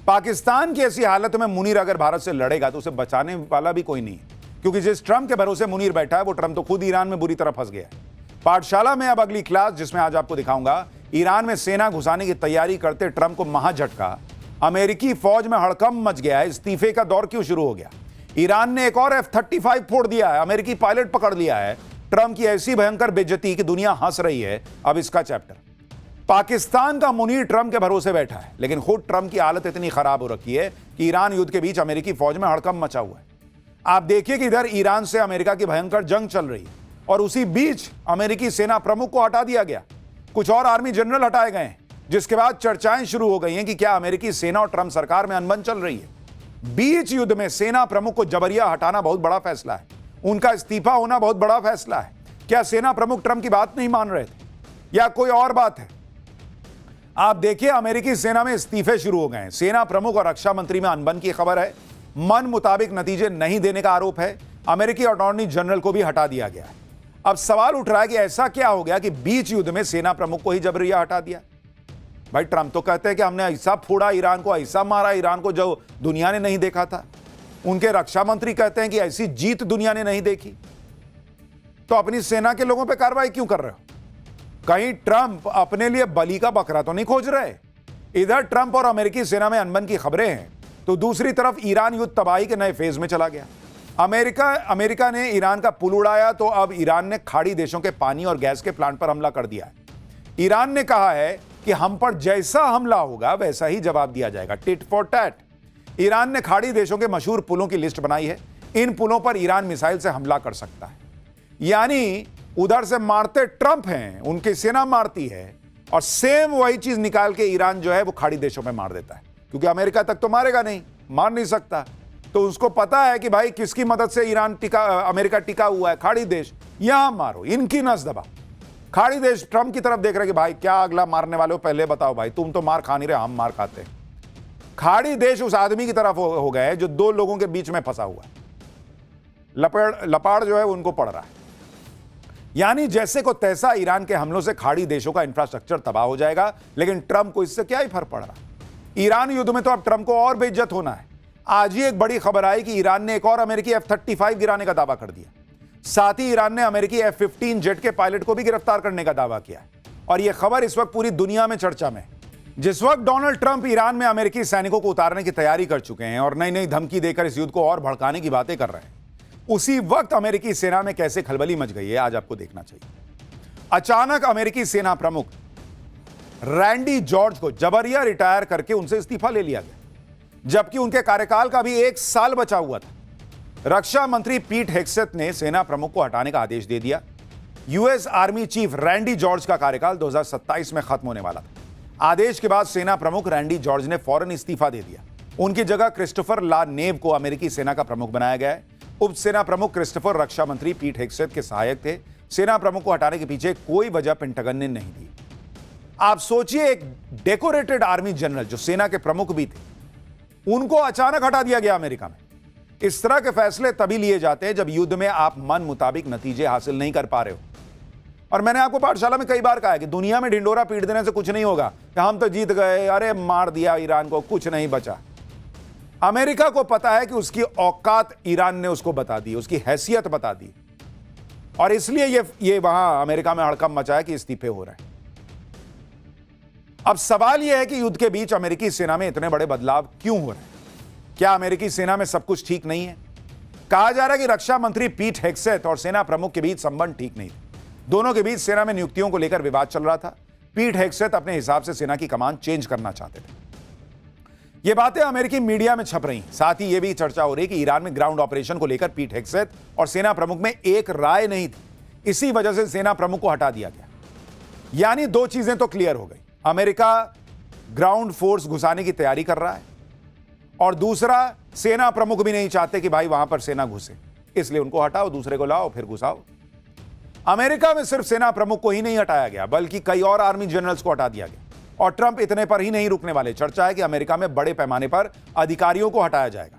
पाकिस्तान की ऐसी हालत में मुनीर अगर भारत से लड़ेगा तो उसे बचाने वाला भी कोई नहीं है, क्योंकि जिस ट्रंप के भरोसे मुनीर बैठा है, वो ट्रंप तो खुद ईरान में बुरी तरह फंस गया है। पाठशाला में अब अगली क्लास, जिसमें आज आपको दिखाऊंगा ईरान में सेना घुसाने की तैयारी करते ट्रंप को महाझटका। अमेरिकी फौज में हड़कंप मच गया है, इस्तीफे का दौर क्यों शुरू हो गया? ईरान ने एक और F-35 फोड़ दिया है, अमेरिकी पायलट पकड़ लिया है। ट्रंप की ऐसी भयंकर बेइज्जती कि दुनिया हंस रही है। अब इसका चैप्टर। पाकिस्तान का मुनीर ट्रंप के भरोसे बैठा है, लेकिन खुद ट्रंप की हालत इतनी खराब हो रखी है कि ईरान युद्ध के बीच अमेरिकी फौज में हड़कंप मचा हुआ है। आप देखिए कि इधर ईरान से अमेरिका की भयंकर जंग चल रही है और उसी बीच अमेरिकी सेना प्रमुख को हटा दिया गया, कुछ और आर्मी जनरल हटाए गए हैं, जिसके बाद चर्चाएं शुरू हो गई हैं कि क्या अमेरिकी सेना और ट्रंप सरकार में अनबन चल रही है। बीच युद्ध में सेना प्रमुख को जबरिया हटाना बहुत बड़ा फैसला है, उनका इस्तीफा होना बहुत बड़ा फैसला है। क्या सेना प्रमुख ट्रंप की बात नहीं मान रहे थे या कोई और बात है? आप देखिए, अमेरिकी सेना में इस्तीफे शुरू हो गए हैं। सेना प्रमुख और रक्षा मंत्री में अनबन की खबर है, मन मुताबिक नतीजे नहीं देने का आरोप है। अमेरिकी अटॉर्नी जनरल को भी हटा दिया गया है। अब सवाल उठ रहा है कि ऐसा क्या हो गया कि बीच युद्ध में सेना प्रमुख को ही जबरिया हटा दिया? भाई, ट्रंप तो कहते हैं कि हमने ऐसा फोड़ा ईरान को, ऐसा मारा ईरान को जो दुनिया ने नहीं देखा था। उनके रक्षा मंत्री कहते हैं कि ऐसी जीत दुनिया ने नहीं देखी। तो अपनी सेना के लोगों पर कार्रवाई क्यों कर रहे हो? कहीं ट्रंप अपने लिए बलि का बकरा तो नहीं खोज रहे? इधर ट्रंप और अमेरिकी सेना में अनबन की खबरें हैं, तो दूसरी तरफ ईरान युद्ध तबाही के नए फेज में चला गया। अमेरिका ने ईरान का पुल उड़ाया, तो अब ईरान ने खाड़ी देशों के पानी और गैस के प्लांट पर हमला कर दिया है। ईरान ने कहा है कि हम पर जैसा हमला होगा वैसा ही जवाब दिया जाएगा, टिट फॉर टैट। ईरान ने खाड़ी देशों के मशहूर पुलों की लिस्ट बनाई है। इन पुलों पर ईरान मिसाइल से हमला कर सकता है। यानी उधर से मारते ट्रंप हैं, उनकी सेना मारती है, और सेम वही चीज निकाल के ईरान जो है वो खाड़ी देशों में मार देता है, क्योंकि अमेरिका तक तो मारेगा नहीं, मार नहीं सकता। तो उसको पता है कि भाई किसकी मदद से अमेरिका टिका हुआ है, खाड़ी देश, यहां मारो, इनकी नस दबा। खाड़ी देश ट्रंप की तरफ देख रहे कि भाई क्या अगला मारने वाले हो, पहले बताओ भाई, तुम तो मार खा नहीं रहे, हम मार खाते हैं। खाड़ी देश उस आदमी की तरफ हो गए जो दो लोगों के बीच में फंसा हुआ है। लपाड़ जो है उनको पड़ रहा है। यानी जैसे को तैसा ईरान के हमलों से खाड़ी देशों का इंफ्रास्ट्रक्चर तबाह हो जाएगा, लेकिन ट्रंप को इससे क्या ही फर्क पड़ रहा? ईरान युद्ध में तो अब ट्रंप को और बेइज्जत होना है। आज ही एक बड़ी खबर आई कि ईरान ने एक और अमेरिकी F-35 गिराने का दावा कर दिया। साथ ही ईरान ने अमेरिकी F-15 जेट के पायलट को भी गिरफ्तार करने का दावा किया। और यह खबर इस वक्त पूरी दुनिया में चर्चा में। जिस वक्त डोनाल्ड ट्रंप ईरान में अमेरिकी सैनिकों को उतारने की तैयारी कर चुके हैं और नई नई धमकी देकर इस युद्ध को और भड़काने की बातें कर रहे हैं, उसी वक्त अमेरिकी सेना में कैसे खलबली मच गई है, आज आपको देखना चाहिए। अचानक अमेरिकी सेना प्रमुख रैंडी जॉर्ज को जबरिया रिटायर करके उनसे इस्तीफा ले लिया गया, जबकि उनके कार्यकाल का भी 1 साल बचा हुआ था। रक्षा मंत्री पीट हेग्सेथ ने सेना प्रमुख को हटाने का आदेश दे दिया। US army chief Randy George का कार्यकाल 2027 में खत्म होने वाला था। आदेश के बाद सेना प्रमुख रैंडी जॉर्ज ने फौरन इस्तीफा दे दिया। उनकी जगह क्रिस्टोफर ला नेव को अमेरिकी सेना का प्रमुख बनाया गया है। उप सेना प्रमुख क्रिस्टोफर रक्षा मंत्री पीट हेग्सेथ के सहायक थे। सेना प्रमुख को हटाने के पीछे कोई वजह पेंटागन ने नहीं दी। आप सोचिए, एक डेकोरेटेड आर्मी जनरल जो सेना के प्रमुख भी थे, उनको अचानक हटा दिया गया अमेरिका में। इस तरह के फैसले तभी लिए जाते हैं जब युद्ध में आप मन मुताबिक नतीजे हासिल नहीं कर पा रहे हो। और मैंने आपको पाठशाला में कई बार कहा है कि दुनिया में ढिंडोरा पीट देने से कुछ नहीं होगा कि हम तो जीत गए, अरे मार दिया ईरान को, कुछ नहीं बचा। अमेरिका को पता है कि उसकी औकात ईरान ने उसको बता दी, उसकी हैसियत बता दी, और इसलिए ये वहां अमेरिका में हड़कंप मचा है कि इस्तीफे हो रहे हैं। अब सवाल यह है कि युद्ध के बीच अमेरिकी सेना में इतने बड़े बदलाव क्यों हो रहे हैं? क्या अमेरिकी सेना में सब कुछ ठीक नहीं है? कहा जा रहा है कि रक्षा मंत्री पीट हेग्सेथ और सेना प्रमुख के बीच संबंध ठीक नहीं थे। दोनों के बीच सेना में नियुक्तियों को लेकर विवाद चल रहा था। पीट हेग्सेथ अपने हिसाब से सेना की कमान चेंज करना चाहते थे। ये बातें अमेरिकी मीडिया में छप रही। साथ ही यह भी चर्चा हो रही कि ईरान में ग्राउंड ऑपरेशन को लेकर पीट हेग्सेथ और सेना प्रमुख में एक राय नहीं थी। इसी वजह से सेना प्रमुख को हटा दिया गया। यानी दो चीजें तो क्लियर हो गई, अमेरिका ग्राउंड फोर्स घुसाने की तैयारी कर रहा है, और दूसरा, सेना प्रमुख भी नहीं चाहते कि भाई वहां पर सेना घुसे, इसलिए उनको हटाओ, दूसरे को लाओ, फिर घुसाओ। अमेरिका में सिर्फ सेना प्रमुख को ही नहीं हटाया गया, बल्कि कई और आर्मी जनरल्स को हटा दिया गया। और ट्रंप इतने पर ही नहीं रुकने वाले। चर्चा है कि अमेरिका में बड़े पैमाने पर अधिकारियों को हटाया जाएगा।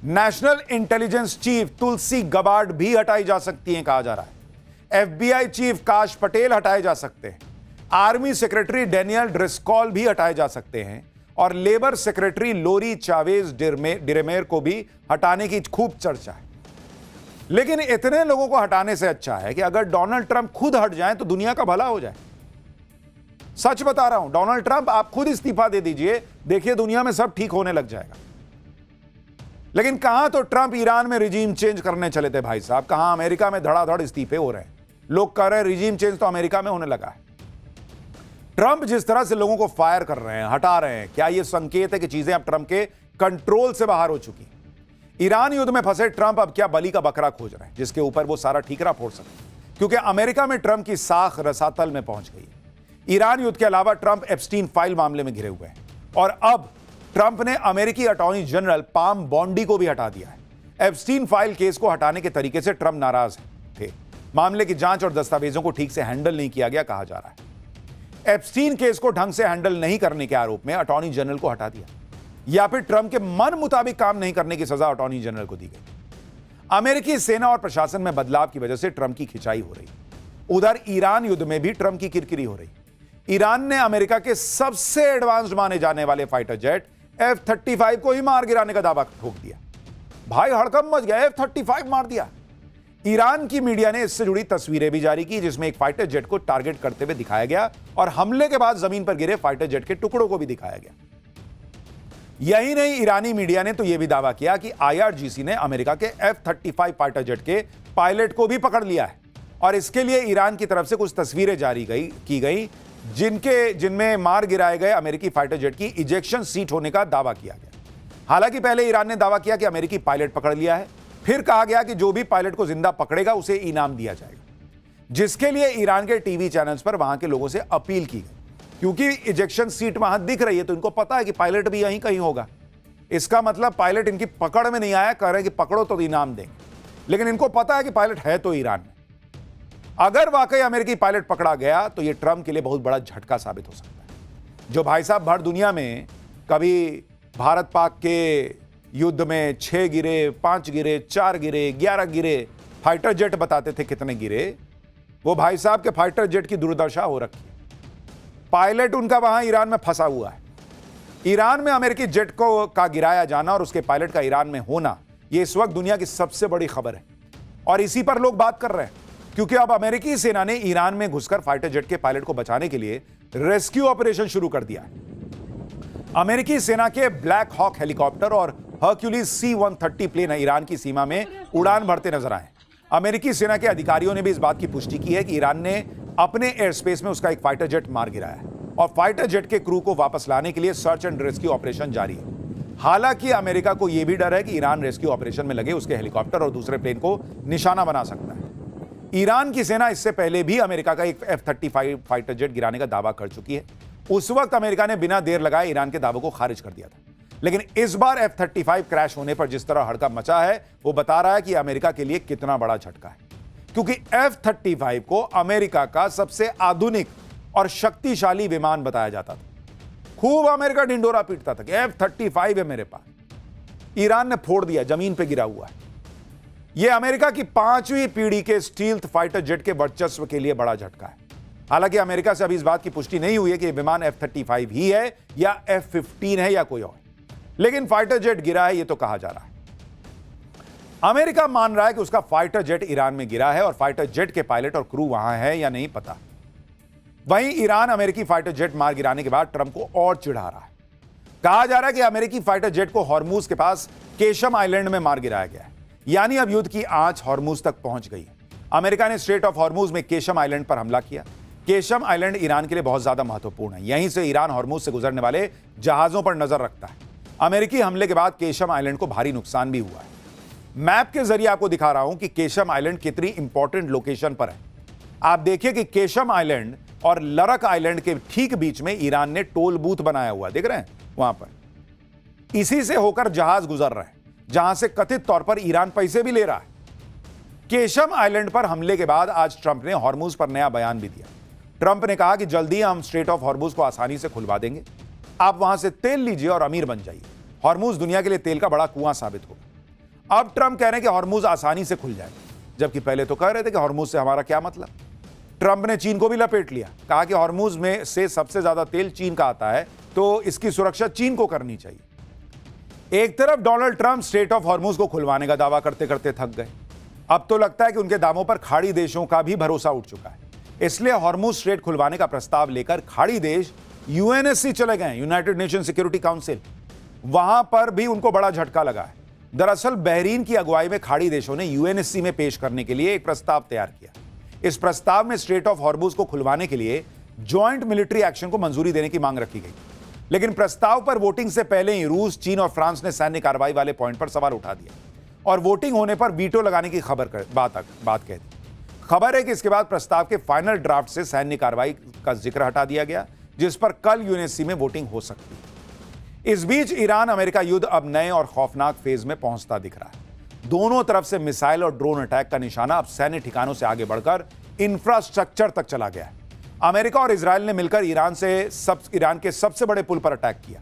नेशनल इंटेलिजेंस चीफ तुलसी गबार्ड भी हटाई जा सकती हैं, कहा जा रहा है। FBI चीफ काश पटेल हटाए जा सकते हैं। आर्मी सेक्रेटरी डेनियल ड्रिस्कॉल भी हटाए जा सकते हैं, और लेबर सेक्रेटरी लोरी चावेज डिरेमेर को भी हटाने की खूब चर्चा है। लेकिन इतने लोगों को हटाने से अच्छा है कि अगर डोनाल्ड ट्रंप खुद हट जाएं तो दुनिया का भला हो जाए। सच बता रहा हूं, डोनाल्ड ट्रंप आप खुद इस्तीफा दे दीजिए, देखिए दुनिया में सब ठीक होने लग जाएगा। लेकिन कहां तो ट्रंप ईरान में रिजीम चेंज करने चले थे भाई साहब, कहां अमेरिका में धड़ाधड़ इस्तीफे हो रहे हैं। लोग कह रहे हैं रिजीम चेंज तो अमेरिका में होने लगा है। ट्रंप जिस तरह से लोगों को फायर कर रहे हैं, हटा रहे हैं, क्या यह संकेत है कि चीजें अब ट्रंप के कंट्रोल से बाहर हो चुकी? ईरान युद्ध में फंसे ट्रंप अब क्या बलि का बकरा खोज रहे हैं जिसके ऊपर वो सारा ठीकरा फोड़ सके? क्योंकि अमेरिका में ट्रंप की साख रसातल में पहुंच गई। ईरान युद्ध के अलावा ट्रंप एप्स्टीन फाइल मामले में घिरे हुए हैं और अब ट्रंप ने अमेरिकी अटॉर्नी जनरल पाम बॉन्डी को भी हटा दिया है। एप्स्टीन फाइल केस को हटाने के तरीके से ट्रंप नाराज थे। मामले की जांच और दस्तावेजों को ठीक से हैंडल नहीं किया गया कहा जा रहा है। एप्स्टीन केस को ढंग से हैंडल नहीं करने के आरोप में अटॉर्नी जनरल को हटा दिया या फिर ट्रंप के मन मुताबिक काम नहीं करने की सजा अटॉर्नी जनरल को दी गई। अमेरिकी सेना और प्रशासन में बदलाव की वजह से ट्रंप की खिंचाई हो रही। उधर ईरान युद्ध में भी ट्रंप की किरकिरी हो रही। ईरान ने अमेरिका के सबसे एडवांस्ड माने जाने वाले फाइटर जेट F-35 को ही मार गिराने का दावा ठोक दिया। भाई हड़कंप मच गया, F-35 मार दिया। ईरान की मीडिया ने इससे जुड़ी तस्वीरें भी जारी की जिसमें एक फाइटर जेट को टारगेट करते हुए दिखाया गया और हमले के बाद जमीन पर गिरे फाइटर जेट के टुकड़ों को भी दिखाया गया। यही नहीं, ईरानी मीडिया ने तो यह भी दावा किया कि IRGC ने अमेरिका के F-35 फाइटर जेट के पायलट को भी पकड़ लिया है और इसके लिए ईरान की तरफ से कुछ तस्वीरें जारी की गई जिनमें मार गिराए गए अमेरिकी फाइटर जेट की इजेक्शन सीट होने का दावा किया गया। हालांकि पहले ईरान ने दावा किया कि अमेरिकी पायलट पकड़ लिया है, फिर कहा गया कि जो भी पायलट को जिंदा पकड़ेगा उसे इनाम दिया जाएगा, जिसके लिए ईरान के टीवी चैनल्स पर वहां के लोगों से अपील की गई। क्योंकि इजेक्शन सीट वहां दिख रही है तो इनको पता है कि पायलट भी यहीं कहीं होगा। इसका मतलब पायलट इनकी पकड़ में नहीं आया, कह रहे हैं कि पकड़ो तो इनाम देंगे, लेकिन इनको पता है कि पायलट है तो ईरान में। अगर वाकई अमेरिकी पायलट पकड़ा गया तो यह ट्रंप के लिए बहुत बड़ा झटका साबित हो सकता है। जो भाई साहब भर दुनिया में कभी भारत पाक के युद्ध में 6 गिरे, 5 गिरे, 4 गिरे, 11 गिरे फाइटर जेट बताते थे कितने गिरे, वो भाई साहब के फाइटर जेट की दुर्दशा हो रखी है। पायलट उनका वहां ईरान में फंसा हुआ है। ईरान में अमेरिकी जेट का गिराया जाना और उसके पायलट का ईरान में होना, यह इस वक्त दुनिया की सबसे बड़ी खबर है और इसी पर लोग बात कर रहे हैं क्योंकि अब अमेरिकी सेना ने ईरान में घुसकर फाइटर जेट के पायलट को बचाने के लिए रेस्क्यू ऑपरेशन शुरू कर दिया है। अमेरिकी सेना के ब्लैक हॉक हेलीकॉप्टर और हर्क्यूलिस C-130 प्लेन ईरान की सीमा में उड़ान भरते नजर आए। अमेरिकी सेना के अधिकारियों ने भी इस बात की पुष्टि की है कि ईरान ने अपने एयर स्पेस में उसका एक फाइटर जेट मार गिराया है और फाइटर जेट के क्रू को वापस लाने के लिए सर्च एंड रेस्क्यू ऑपरेशन जारी है। हालांकि अमेरिका को यह भी डर है कि ईरान रेस्क्यू ऑपरेशन में लगे उसके हेलीकॉप्टर और दूसरे प्लेन को निशाना बना सकता है। ईरान की सेना इससे पहले भी अमेरिका का एक F-35 फाइटर जेट गिराने का दावा कर चुकी है। उस वक्त अमेरिका ने बिना देर लगाए ईरान के दावों को खारिज कर दिया था, लेकिन इस बार F-35 क्रैश होने पर जिस तरह हड़कंप मचा है वो बता रहा है कि अमेरिका के लिए कितना बड़ा झटका है, क्योंकि F-35 को अमेरिका का सबसे आधुनिक और शक्तिशाली विमान बताया जाता था। खूब अमेरिका ढिंडोरा पीटता था कि F-35 है मेरे पास। ईरान ने फोड़ दिया, जमीन पे गिरा हुआ है। यह अमेरिका की 5वीं पीढ़ी के स्टील्थ फाइटर जेट के वर्चस्व के लिए बड़ा झटका है। हालांकि अमेरिका से अभी इस बात की पुष्टि नहीं हुई है कि यह विमान F-35 ही है या F-15 है या कोई और, लेकिन फाइटर जेट गिरा है यह तो कहा जा रहा है। अमेरिका मान रहा है कि उसका फाइटर जेट ईरान में गिरा है और फाइटर जेट के पायलट और क्रू वहां है या नहीं पता। वहीं ईरान अमेरिकी फाइटर जेट मार गिराने के बाद ट्रंप को और चिढ़ा रहा है। कहा जा रहा है कि अमेरिकी फाइटर जेट को हॉर्मूज के पास केशम आइलैंड में मार गिराया गया है, यानी अब युद्ध की आंच हॉर्मूज तक पहुंच गई है। अमेरिका ने स्ट्रेट ऑफ हॉर्मूज में केशम आइलैंड पर हमला किया। केशम आइलैंड ईरान के लिए बहुत ज्यादा महत्वपूर्ण है। यहीं से ईरान हॉर्मूज से गुजरने वाले जहाजों पर नजर रखता है। अमेरिकी हमले के बाद केशम आइलैंड को भारी नुकसान भी हुआ है। मैप के जरिए आपको दिखा रहा हूं कि केशम आइलैंड कितनी इंपॉर्टेंट लोकेशन पर है। आप देखिए कि केशम आइलैंड और लरक आइलैंड के ठीक बीच में ईरान ने टोल बूथ बनाया हुआ, देख रहे हैं वहां पर। इसी से होकर जहाज गुजर रहे हैं, जहां से कथित तौर पर ईरान पैसे भी ले रहा है। केशम आइलैंड पर हमले के बाद आज ट्रंप ने हॉर्मूज पर नया बयान भी दिया। ट्रंप ने कहा कि जल्दी हम स्ट्रेट ऑफ हॉर्मूज को आसानी से खुलवा देंगे, आप वहां से तेल लीजिए और अमीर बन जाइए। हॉर्मूज दुनिया के लिए तेल का बड़ा कुआं साबित होगा। अब ट्रंप कह रहे हैं कि हॉर्मूज आसानी से खुल जाएगा, जबकि पहले तो कह रहे थे कि हॉर्मूज से हमारा क्या मतलब। ट्रंप ने चीन को भी लपेट लिया, कहा कि हॉर्मूज में से सबसे ज्यादा तेल चीन का आता है, तो इसकी सुरक्षा चीन को करनी चाहिए। एक तरफ Donald Trump straight of Hormuz को खुलवाने का दावा करते करते थक गए। अब तो लगता है कि उनके दावों पर खाड़ी देशों का भी भरोसा उठ चुका है। इसलिए हॉर्मूज स्ट्रेट खुलवाने का प्रस्ताव लेकर खाड़ी देश यूएनएससी चले गए, यूनाइटेड नेशन सिक्योरिटी काउंसिल। वहां पर भी उनको बड़ा झटका लगा है। दरअसल बहरीन की अगुवाई में खाड़ी देशों ने यूएनएससी में पेश करने के लिए एक प्रस्ताव तैयार किया। इस प्रस्ताव में स्ट्रेट ऑफ हॉर्मूज को खुलवाने के लिए ज्वाइंट मिलिट्री एक्शन को मंजूरी देने की मांग रखी गई। लेकिन प्रस्ताव पर वोटिंग से पहले ही रूस, चीन और फ्रांस ने सैन्य कार्रवाई वाले पॉइंट पर सवाल उठा दिया और वोटिंग होने पर वीटो लगाने की बात कह दी। खबर है कि इसके बाद प्रस्ताव के फाइनल ड्राफ्ट से सैन्य कार्रवाई का जिक्र हटा दिया गया, जिस पर कल यूएनएससी में वोटिंग हो सकती है। इस बीच ईरान अमेरिका युद्ध अब नए और खौफनाक फेज में पहुंचता दिख रहा है। दोनों तरफ से मिसाइल और ड्रोन अटैक का निशाना अब सैन्य ठिकानों से आगे बढ़कर इंफ्रास्ट्रक्चर तक चला गया है। अमेरिका और इजराइल ने मिलकर ईरान के सबसे बड़े पुल पर अटैक किया।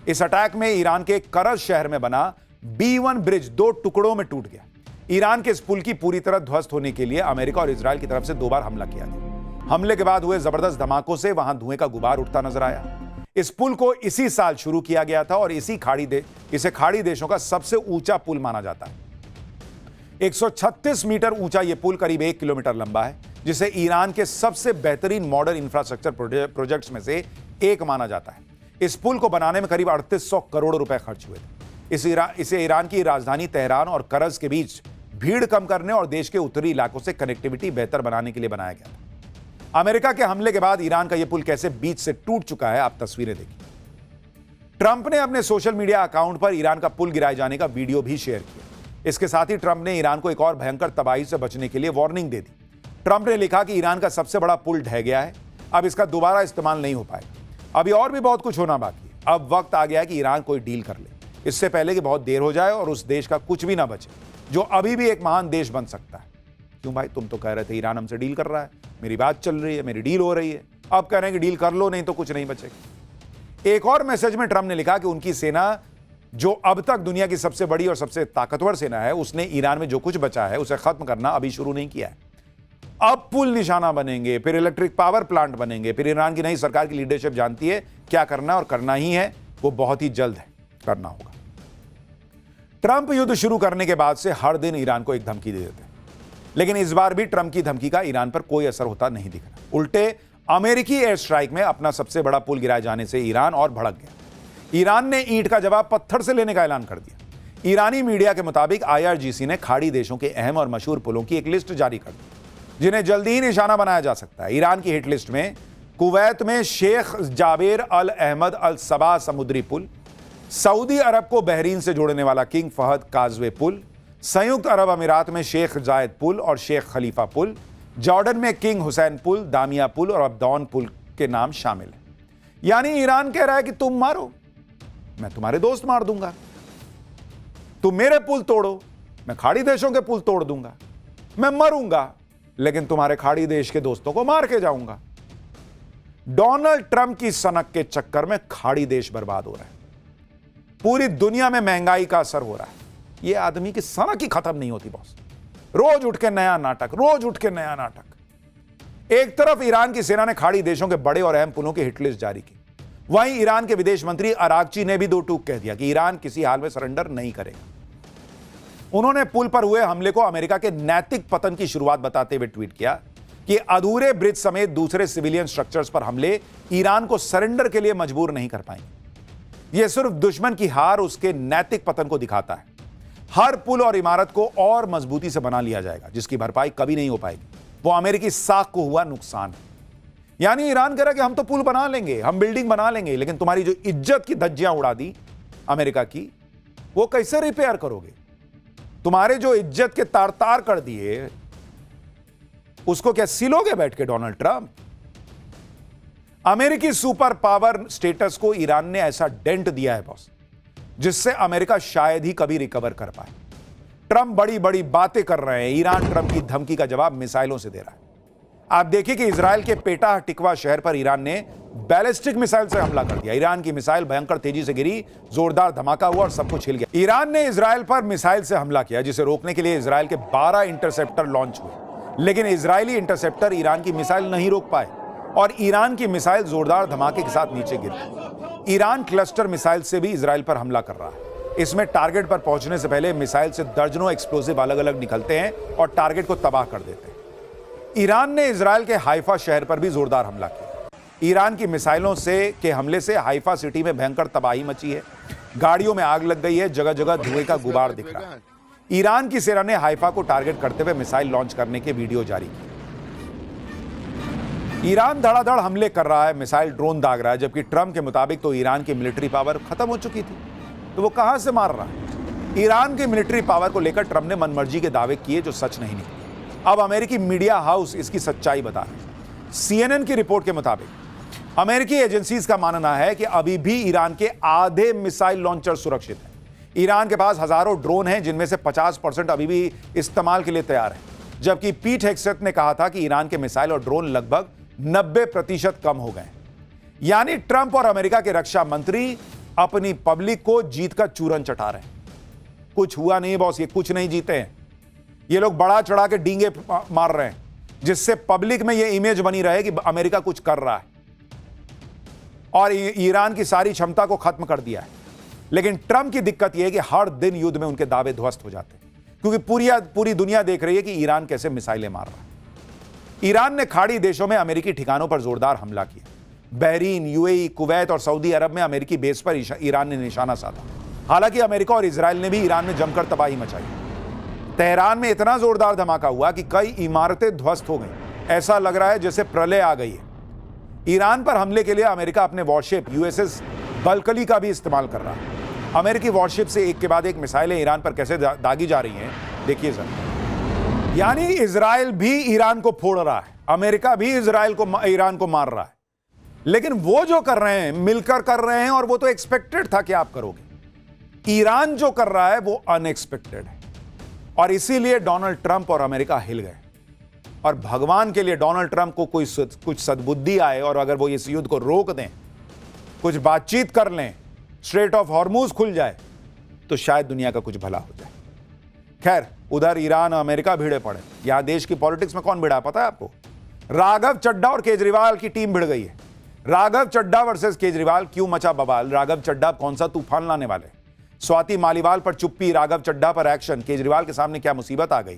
इस अटैक में ईरान के करज शहर में बना B1 ब्रिज 2 टुकड़ों में टूट गया। ईरान के इस पुल की पूरी तरह ध्वस्त होने के लिए अमेरिका और इजराइल की तरफ से 2 बार हमला किया गया। हमले के बाद हुए जबरदस्त धमाकों से वहां धुएं का गुबार उठता नजर आया। इस पुल को इसी साल शुरू किया गया था और इसे खाड़ी देशों का सबसे ऊंचा पुल माना जाता है। 136 मीटर ऊंचा यह पुल करीब 1 किलोमीटर लंबा है, जिसे ईरान के सबसे बेहतरीन मॉडर्न इंफ्रास्ट्रक्चर प्रोजेक्ट्स में से एक माना जाता है। इस पुल को बनाने में करीब 3800 करोड़ रुपए खर्च हुए थे। इसे ईरान की राजधानी तेहरान और करज के बीच भीड़ कम करने और देश के उत्तरी इलाकों से कनेक्टिविटी बेहतर बनाने के लिए बनाया गया था। अमेरिका के हमले के बाद ईरान का यह पुल कैसे बीच से टूट चुका है, आप तस्वीरें देखिए। ट्रंप ने अपने सोशल मीडिया अकाउंट पर ईरान का पुल गिराए जाने का वीडियो भी शेयर किया। इसके साथ ही ट्रंप ने ईरान को एक और भयंकर तबाही से बचने के लिए वार्निंग दे दी। ट्रंप ने लिखा कि ईरान का सबसे बड़ा पुल ढह गया है, अब इसका दोबारा इस्तेमाल नहीं हो पाएगा। अभी और भी बहुत कुछ होना बाकी है। अब वक्त आ गया है कि ईरान कोई डील कर ले, इससे पहले कि बहुत देर हो जाए और उस देश का कुछ भी ना बचे जो अभी भी एक महान देश बन सकता है। क्यों भाई, तुम तो कह रहे थे ईरान हमसे डील कर रहा है, मेरी बात चल रही है, मेरी डील हो रही है, अब कह रहे हैं कि डील कर लो नहीं तो कुछ नहीं बचेगा। एक और मैसेज में ट्रंप ने लिखा कि उनकी सेना, जो अब तक दुनिया की सबसे बड़ी और सबसे ताकतवर सेना है, उसने ईरान में जो कुछ बचा है उसे खत्म करना अभी शुरू नहीं किया है। अब पुल निशाना बनेंगे, फिर इलेक्ट्रिक पावर प्लांट बनेंगे, फिर ईरान की नई सरकार की लीडरशिप जानती है क्या करना और करना ही है, वो बहुत ही जल्द है करना होगा। ट्रंप युद्ध शुरू करने के बाद से हर दिन ईरान को एक धमकी दे देते हैं, लेकिन इस बार भी ट्रंप की धमकी का ईरान पर कोई असर होता नहीं दिख रहा। उल्टे अमेरिकी एयर स्ट्राइक में अपना सबसे बड़ा पुल गिराए जाने से ईरान और भड़क गया। ईरान ने ईंट का जवाब पत्थर से लेने का ऐलान कर दिया। ईरानी मीडिया के मुताबिक IRGC ने खाड़ी देशों के अहम और मशहूर पुलों की एक लिस्ट जारी कर दी, जिन्हें जल्दी ही निशाना बनाया जा सकता है। ईरान की हिट लिस्ट में कुवैत में शेख जाबेर अल अहमद अल सबा समुद्री पुल, सऊदी अरब को बहरीन से जोड़ने वाला किंग फहद काजवे पुल, संयुक्त अरब अमीरात में शेख जायद पुल और शेख खलीफा पुल, जॉर्डन में किंग हुसैन पुल, दामिया पुल और अब्दौन पुल के नाम शामिल हैं। यानी ईरान कह रहा है कि तुम मारो, मैं तुम्हारे दोस्त मार दूंगा, तुम मेरे पुल तोड़ो, मैं खाड़ी देशों के पुल तोड़ दूंगा, मैं मरूंगा लेकिन तुम्हारे खाड़ी देश के दोस्तों को मार के जाऊंगा। डोनाल्ड ट्रंप की सनक के चक्कर में खाड़ी देश बर्बाद हो रहा है, पूरी दुनिया में महंगाई का असर हो रहा है। यह आदमी की सनक ही खत्म नहीं होती बॉस, रोज उठ के नया नाटक, रोज उठ के नया नाटक। एक तरफ ईरान की सेना ने खाड़ी देशों के बड़े और अहम पुलों की हिटलिस्ट जारी की, वहीं ईरान के विदेश मंत्री अरागची ने भी दो टूक कह दिया कि ईरान किसी हाल में सरेंडर नहीं करेगा। उन्होंने पुल पर हुए हमले को अमेरिका के नैतिक पतन की शुरुआत बताते हुए ट्वीट किया कि अधूरे ब्रिज समेत दूसरे सिविलियन स्ट्रक्चर्स पर हमले ईरान को सरेंडर के लिए मजबूर नहीं कर पाएंगे। यह सिर्फ दुश्मन की हार उसके नैतिक पतन को दिखाता है। हर पुल और इमारत को और मजबूती से बना लिया जाएगा, जिसकी भरपाई कभी नहीं हो पाएगी। वो अमेरिकी साख को हुआ नुकसान है। यानी ईरान कह रहा कि हम तो पुल बना लेंगे, हम बिल्डिंग बना लेंगे, लेकिन तुम्हारी जो इज्जत की धज्जियां उड़ा दी अमेरिका की, वो कैसे रिपेयर करोगे? तुम्हारे जो इज्जत के तार तार कर दिए, उसको क्या सिलोगे बैठ के डोनाल्ड ट्रंप? अमेरिकी सुपर पावर स्टेटस को ईरान ने ऐसा डेंट दिया है बॉस, जिससे अमेरिका शायद ही कभी रिकवर कर पाए। ट्रंप बड़ी बड़ी बातें कर रहे हैं, ईरान ट्रंप की धमकी का जवाब मिसाइलों से दे रहा है। आप देखिए कि इजराइल के पेटा टिकवा शहर पर ईरान ने बैलिस्टिक मिसाइल से हमला कर दिया। ईरान की मिसाइल भयंकर तेजी से गिरी, जोरदार धमाका हुआ और सब कुछ हिल गया। ईरान ने इजराइल पर मिसाइल से हमला किया, जिसे रोकने के लिए इजराइल के 12 इंटरसेप्टर लॉन्च हुए, लेकिन इजरायली इंटरसेप्टर ईरान की मिसाइल नहीं रोक पाए और ईरान की मिसाइल जोरदार धमाके के साथ नीचे गिर गई। ईरान क्लस्टर मिसाइल से भी इजराइल पर हमला कर रहा है। इसमें टारगेट पर पहुंचने से पहले मिसाइल से दर्जनों एक्सप्लोसिव अलग अलग निकलते हैं और टारगेट को तबाह कर देते हैं। ईरान ने इजराइल के हाइफा शहर पर भी जोरदार हमला किया। ईरान की मिसाइलों के हमले से हाइफा सिटी में भयंकर तबाही मची है। गाड़ियों में आग लग गई है, जगह जगह धुएं का गुबार दिख रहा है। ईरान की सेना ने हाइफा को टारगेट करते हुए मिसाइल लॉन्च करने के वीडियो जारी किए। ईरान धड़ाधड़ हमले कर रहा है, मिसाइल ड्रोन दाग रहा है, जबकि ट्रंप के मुताबिक तो ईरान की मिलिट्री पावर खत्म हो चुकी थी। तो वो कहां से मार रहा है? ईरान की मिलिट्री पावर को लेकर ट्रंप ने मनमर्जी के दावे किए जो सच नहीं निकले। अब अमेरिकी मीडिया हाउस इसकी सच्चाई बता रहे हैं। CNN की रिपोर्ट के मुताबिक अमेरिकी एजेंसीज का मानना है कि अभी भी ईरान के आधे मिसाइल लॉन्चर सुरक्षित हैं। ईरान के पास हजारों ड्रोन हैं, जिनमें से 50% अभी भी इस्तेमाल के लिए तैयार हैं, जबकि पीट हेगसेथ ने कहा था कि ईरान के मिसाइल और ड्रोन लगभग 90% कम हो गए। यानी ट्रंप और अमेरिका के रक्षा मंत्री अपनी पब्लिक को जीत का चूरन चटा रहे हैं। कुछ हुआ नहीं बॉस, ये कुछ नहीं जीते हैं। ये लोग बड़ा चढ़ा के डींगे मार रहे हैं, जिससे पब्लिक में ये इमेज बनी रहे कि अमेरिका कुछ कर रहा है और ईरान की सारी क्षमता को खत्म कर दिया है। लेकिन ट्रंप की दिक्कत यह है कि हर दिन युद्ध में उनके दावे ध्वस्त हो जाते हैं, क्योंकि पूरी दुनिया देख रही है कि ईरान कैसे मिसाइलें मार रहा है। ईरान ने खाड़ी देशों में अमेरिकी ठिकानों पर जोरदार हमला किया। बहरीन, यूएई, कुवैत और सऊदी अरब में अमेरिकी बेस पर ईरान ने निशाना साधा। हालांकि अमेरिका और इजराइल ने भी ईरान में जमकर तबाही मचाई। तेहरान में इतना जोरदार धमाका हुआ कि कई इमारतें ध्वस्त हो गईं। ऐसा लग रहा है जैसे प्रलय आ गई है। ईरान पर हमले के लिए अमेरिका अपने वॉरशिप USS बल्कली का भी इस्तेमाल कर रहा है। अमेरिकी वॉरशिप से एक के बाद एक मिसाइलें ईरान पर कैसे दागी जा रही हैं, देखिए जरा। यानी इजराइल भी ईरान को फोड़ रहा है, अमेरिका भी ईरान को मार रहा है। लेकिन वो जो कर रहे हैं मिलकर कर रहे हैं, और वो तो एक्सपेक्टेड था कि आप करोगे। ईरान जो कर रहा है वो अनएक्सपेक्टेड है, और इसीलिए डोनाल्ड ट्रंप और अमेरिका हिल गए। और भगवान के लिए डोनाल्ड ट्रंप को कुछ सद्बुद्धि आए, और अगर वो इस युद्ध को रोक दें, कुछ बातचीत कर लें, स्ट्रेट ऑफ हॉर्मूज खुल जाए, तो शायद दुनिया का कुछ भला हो जाए। खैर, उधर ईरान और अमेरिका भिड़े पड़े। यहां देश की पॉलिटिक्स में कौन भिड़ा पता है आपको? राघव चड्ढा और केजरीवाल की टीम भिड़ गई है। राघव चड्ढा वर्सेस केजरीवाल, क्यों मचा बवाल? राघव चड्ढा कौन सा तूफान लाने वाले? स्वाति मालीवाल पर चुप्पी, राघव चड्ढा पर एक्शन। केजरीवाल के सामने क्या मुसीबत आ गई?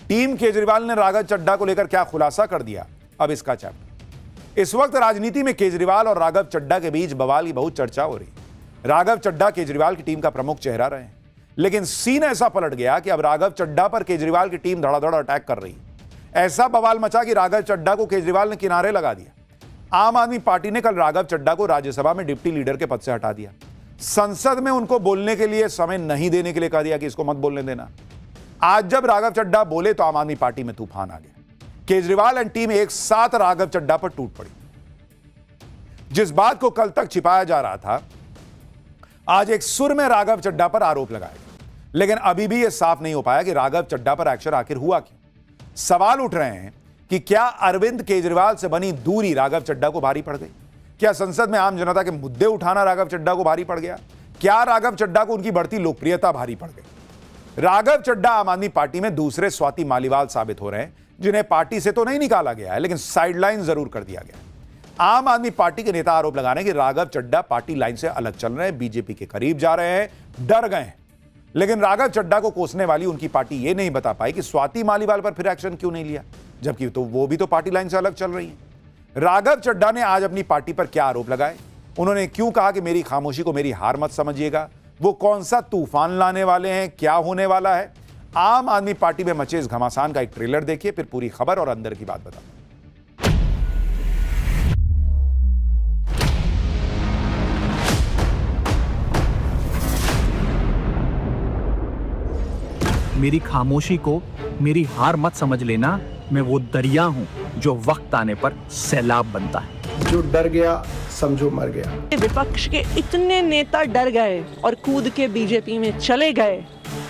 टीम केजरीवाल ने राघव चड्ढा को लेकर क्या खुलासा कर दिया? अब इसका चैप्टर। इस वक्त राजनीति में केजरीवाल और राघव चड्ढा के बीच बवाल की बहुत चर्चा हो रही है। राघव चड्ढा केजरीवाल की टीम का प्रमुख चेहरा रहे हैं, लेकिन सीन ऐसा पलट गया कि अब राघव चड्ढा पर केजरीवाल की टीम धड़ाधड़ अटैक कर रही है। ऐसा बवाल मचा कि राघव चड्ढा को केजरीवाल ने किनारे लगा दिया। आम आदमी पार्टी ने कल राघव चड्ढा को राज्यसभा में डिप्टी लीडर के पद से हटा दिया। संसद में उनको बोलने के लिए समय नहीं देने के लिए कह दिया कि इसको मत बोलने देना। आज जब राघव चड्ढा बोले तो आम आदमी पार्टी में तूफान आ गया। केजरीवाल एंड टीम एक साथ राघव चड्ढा पर टूट पड़ी। जिस बात को कल तक छिपाया जा रहा था, आज एक सुर में राघव चड्ढा पर आरोप लगाया गया। लेकिन अभी भी यह साफ नहीं हो पाया कि राघव चड्ढा पर एक्शन आखिर हुआ क्यों। सवाल उठ रहे हैं कि क्या अरविंद केजरीवाल से बनी दूरी राघव चड्ढा को भारी पड़ गई? क्या संसद में आम जनता के मुद्दे उठाना राघव चड्ढा को भारी पड़ गया? क्या राघव चड्ढा को उनकी बढ़ती लोकप्रियता भारी पड़ गई? राघव चड्ढा आम आदमी पार्टी में दूसरे स्वाति मालीवाल साबित हो रहे हैं, जिन्हें पार्टी से तो नहीं निकाला गया है, लेकिन साइडलाइन जरूर कर दिया गया। आम आदमी पार्टी के नेता आरोप लगा रहे हैं कि राघव चड्ढा पार्टी लाइन से अलग चल रहे हैं, बीजेपी के करीब जा रहे हैं, डर गए हैं। लेकिन राघव चड्ढा को कोसने वाली उनकी पार्टी यह नहीं बता पाई कि स्वाति मालीवाल पर फिर एक्शन क्यों नहीं लिया, जबकि तो वो भी तो पार्टी लाइन से अलग चल रही है। राघव चड्ढा ने आज अपनी पार्टी पर क्या आरोप लगाए? उन्होंने क्यों कहा कि मेरी खामोशी को मेरी हार मत समझिएगा? वो कौन सा तूफान लाने वाले हैं? क्या होने वाला है? आम आदमी पार्टी में मचे इस घमासान का एक ट्रेलर देखिए, फिर पूरी खबर और अंदर की बात बताते हैं। मेरी खामोशी को मेरी हार मत समझ लेना। मैं वो दरिया हूं जो वक्त आने पर सैलाब बनता है। जो डर गया समझो मर गया। विपक्ष के इतने नेता डर गए और कूद के बीजेपी में चले गए,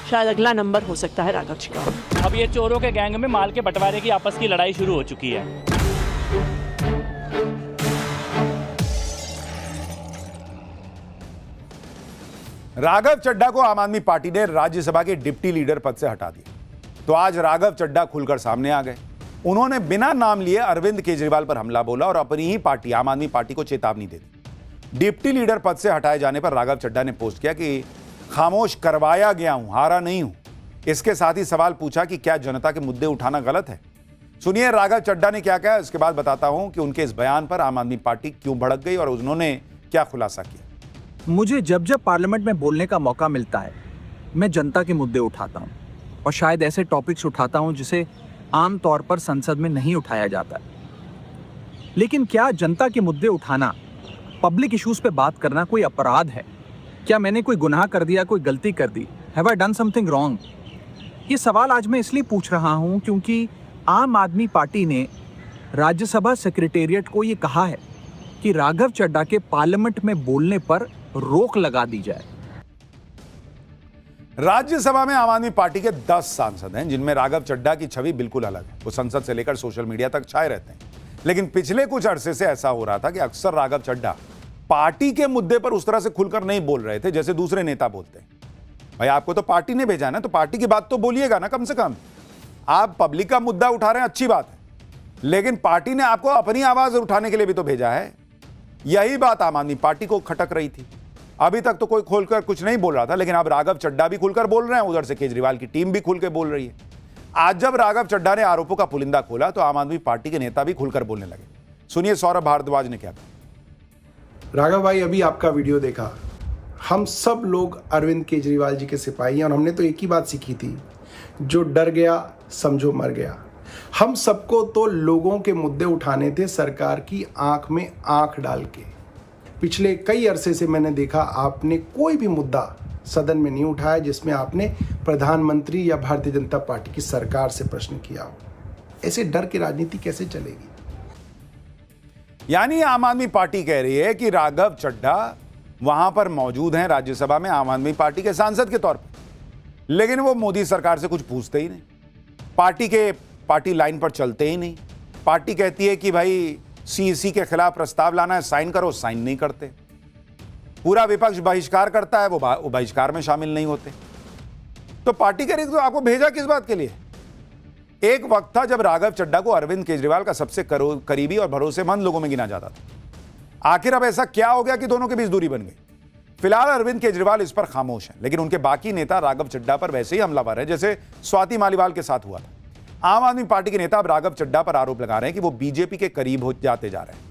शायद अगला नंबर हो सकता है राघव जी का। अब ये चोरों के गैंग में माल के बंटवारे की आपस की लड़ाई शुरू हो चुकी है। राघव चड्ढा को आम आदमी पार्टी ने राज्यसभा के डिप्टी लीडर पद से हटा दिया, तो आज राघव चड्ढा खुलकर सामने आ गए। उन्होंने बिना नाम लिए अरविंद केजरीवाल पर हमला बोला और अपनी ही पार्टी आम आदमी पार्टी को चेतावनी दे दी। डिप्टी लीडर पद से हटाए जाने पर राघव चड्ढा ने पोस्ट किया कि खामोश करवाया गया हूं, हारा नहीं हूं। इसके साथ ही सवाल पूछा कि क्या जनता के मुद्दे उठाना गलत है? सुनिए राघव चड्ढा ने क्या कहा, इसके बाद बताता हूं कि उनके इस बयान पर आम आदमी पार्टी क्यों भड़क गई और उन्होंने क्या खुलासा किया। मुझे जब जब पार्लियामेंट में बोलने का मौका मिलता है, मैं जनता के मुद्दे उठाता हूं, और शायद ऐसे टॉपिक्स उठाता हूं जिसे आम तौर पर संसद में नहीं उठाया जाता है। लेकिन क्या जनता के मुद्दे उठाना, पब्लिक इश्यूज पे बात करना कोई अपराध है? क्या मैंने कोई गुनाह कर दिया, कोई गलती कर दी? Have I done something wrong? ये सवाल आज मैं इसलिए पूछ रहा हूं क्योंकि आम आदमी पार्टी ने राज्यसभा सेक्रेटेरिएट को ये कहा है कि राघव चड्ढा के पार्लियामेंट में बोलने पर रोक लगा दी जाए। राज्यसभा में आम आदमी पार्टी के 10 सांसद हैं जिनमें राघव चड्ढा की छवि बिल्कुल अलग है। वो संसद से लेकर सोशल मीडिया तक छाए रहते हैं, लेकिन पिछले कुछ अरसे से ऐसा हो रहा था कि अक्सर राघव चड्ढा पार्टी के मुद्दे पर उस तरह से खुलकर नहीं बोल रहे थे जैसे दूसरे नेता बोलते हैं। भाई आपको तो पार्टी ने भेजा ना, तो पार्टी की बात तो बोलिएगा ना। कम से कम आप पब्लिक का मुद्दा उठा रहे हैं, अच्छी बात है, लेकिन पार्टी ने आपको अपनी आवाज उठाने के लिए भी तो भेजा है। यही बात आम आदमी पार्टी को खटक रही थी। अभी तक तो कोई खोलकर कुछ नहीं बोल रहा था, लेकिन अब राघव चड्ढा भी खुलकर बोल रहे हैं, उधर से केजरीवाल की टीम भी खुल के बोल रही है। आज जब राघव चड्ढा ने आरोपों का पुलिंदा खोला तो आम आदमी पार्टी के नेता भी खुलकर बोलने लगे। सुनिए सौरभ भारद्वाज ने क्या कहा। राघव भाई, अभी आपका वीडियो देखा, हम सब लोग अरविंद केजरीवाल जी के सिपाही हैं और हमने तो एक ही बात सीखी थी, जो डर गया समझो मर गया। हम सबको तो लोगों के मुद्दे उठाने थे, सरकार की आंख में आंख डाल के। पिछले कई अरसे से मैंने देखा आपने कोई भी मुद्दा सदन में नहीं उठाया जिसमें आपने प्रधानमंत्री या भारतीय जनता पार्टी की सरकार से प्रश्न किया हो। ऐसे डर की राजनीति कैसे चलेगी? यानी आम आदमी पार्टी कह रही है कि राघव चड्ढा वहां पर मौजूद हैं राज्यसभा में आम आदमी पार्टी के सांसद के तौर पर, लेकिन वो मोदी सरकार से कुछ पूछते ही नहीं, पार्टी लाइन पर चलते ही नहीं। पार्टी कहती है कि भाई सीईसी के खिलाफ प्रस्ताव लाना है, साइन करो, साइन नहीं करते। पूरा विपक्ष बहिष्कार करता है, वो बहिष्कार में शामिल नहीं होते। तो पार्टी कह रही तो आपको भेजा किस बात के लिए? एक वक्त था जब राघव चड्ढा को अरविंद केजरीवाल का सबसे करीबी और भरोसेमंद लोगों में गिना जाता था। आखिर अब ऐसा क्या हो गया कि दोनों के बीच दूरी बन गई? फिलहाल अरविंद केजरीवाल इस पर खामोश हैं, लेकिन उनके बाकी नेता राघव चड्ढा पर वैसे ही हमलावर हैं जैसे स्वाति मालीवाल के साथ हुआ था। आम आदमी पार्टी के नेता अब राघव चड्ढा पर आरोप लगा रहे हैं कि वो बीजेपी के करीब हो जाते जा रहे हैं।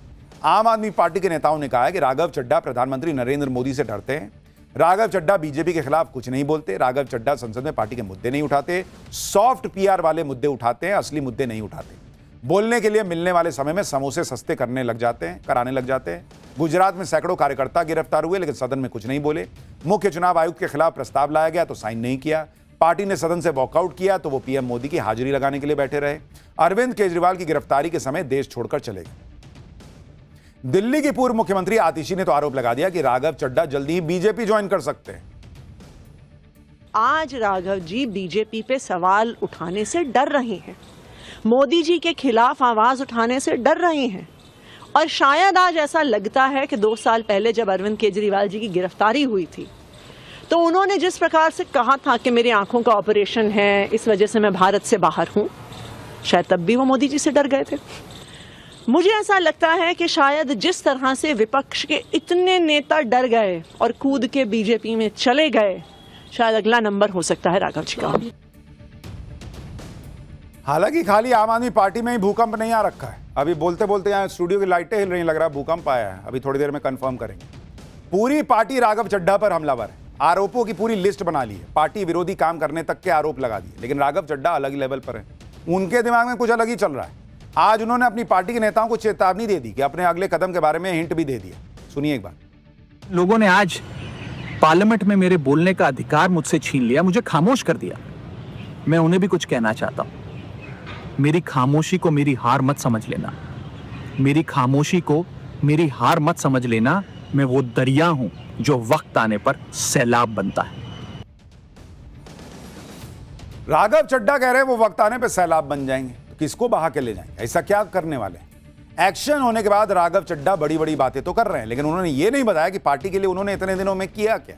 आम आदमी पार्टी के नेताओं ने कहा है कि राघव चड्ढा प्रधानमंत्री नरेंद्र मोदी से डरते हैं। राघव चड्ढा बीजेपी के खिलाफ कुछ नहीं बोलते। राघव चड्ढा संसद में पार्टी के मुद्दे नहीं उठाते, सॉफ्ट पीआर वाले मुद्दे उठाते हैं, असली मुद्दे नहीं उठाते। बोलने के लिए मिलने वाले समय में समोसे सस्ते कराने लग जाते हैं। गुजरात में सैकड़ों कार्यकर्ता गिरफ्तार हुए, लेकिन सदन में कुछ नहीं बोले। मुख्य चुनाव आयुक्त के खिलाफ प्रस्ताव लाया गया तो साइन नहीं किया। पार्टी ने सदन से वॉकआउट किया तो वो पीएम मोदी की हाजिरी लगाने के लिए बैठे रहे। अरविंद केजरीवाल की गिरफ्तारी के समय देश छोड़कर चले गए। दिल्ली की पूर्व मुख्यमंत्री आतिशी ने तो आरोप लगा दिया कि राघव चड्ढा जल्दी ही बीजेपी ज्वाइन कर सकते हैं। आज राघव जी बीजेपी पे सवाल उठाने से डर रहे हैं, मोदी जी के खिलाफ आवाज उठाने से डर रहे हैं। और शायद आज ऐसा लगता है कि 2 साल पहले जब अरविंद केजरीवाल जी की गिरफ्तारी हुई थी तो उन्होंने जिस प्रकार से कहा था कि मेरी आंखों का ऑपरेशन है, इस वजह से मैं भारत से बाहर हूं, शायद तब भी वो मोदी जी से डर गए थे। मुझे ऐसा लगता है कि शायद जिस तरह से विपक्ष के इतने नेता डर गए और कूद के बीजेपी में चले गए, शायद अगला नंबर हो सकता है राघव जी का। हालांकि खाली आम आदमी पार्टी में ही भूकंप नहीं आ रखा है। अभी बोलते बोलते यहाँ स्टूडियो की लाइटें हिल रही, लग रहा भूकंप आया है। अभी थोड़ी देर में कंफर्म करेंगे। पूरी पार्टी राघव चड्ढा पर हमलावर है। आरोपों की पूरी लिस्ट बना ली है, पार्टी विरोधी काम करने तक के आरोप लगा दिए, लेकिन राघव चड्ढा अलग ही लेवल पर है। उनके दिमाग में कुछ अलग ही चल रहा है। आज उन्होंने अपनी पार्टी के नेताओं को चेतावनी दे दी कि अपने अगले कदम के बारे में हिंट भी दे दिया। सुनिए एक बार। लोगों ने आज पार्लियामेंट में मेरे बोलने का अधिकार मुझसे छीन लिया, मुझे खामोश कर दिया। मैं उन्हें भी कुछ कहना चाहता हूं। मेरी खामोशी को मेरी हार मत समझ लेना। मेरी खामोशी को मेरी हार मत समझ लेना। मैं वो दरिया हूं जो वक्त आने पर सैलाब बनता है। राघव चड्ढा कह रहे हैं वो वक्त आने पर सैलाब बन जाएंगे, तो किसको बहा के ले जाएंगे? ऐसा क्या करने वाले हैं? एक्शन होने के बाद राघव चड्ढा बड़ी बड़ी बातें तो कर रहे हैं, लेकिन उन्होंने ये नहीं बताया कि पार्टी के लिए उन्होंने इतने दिनों में किया क्या।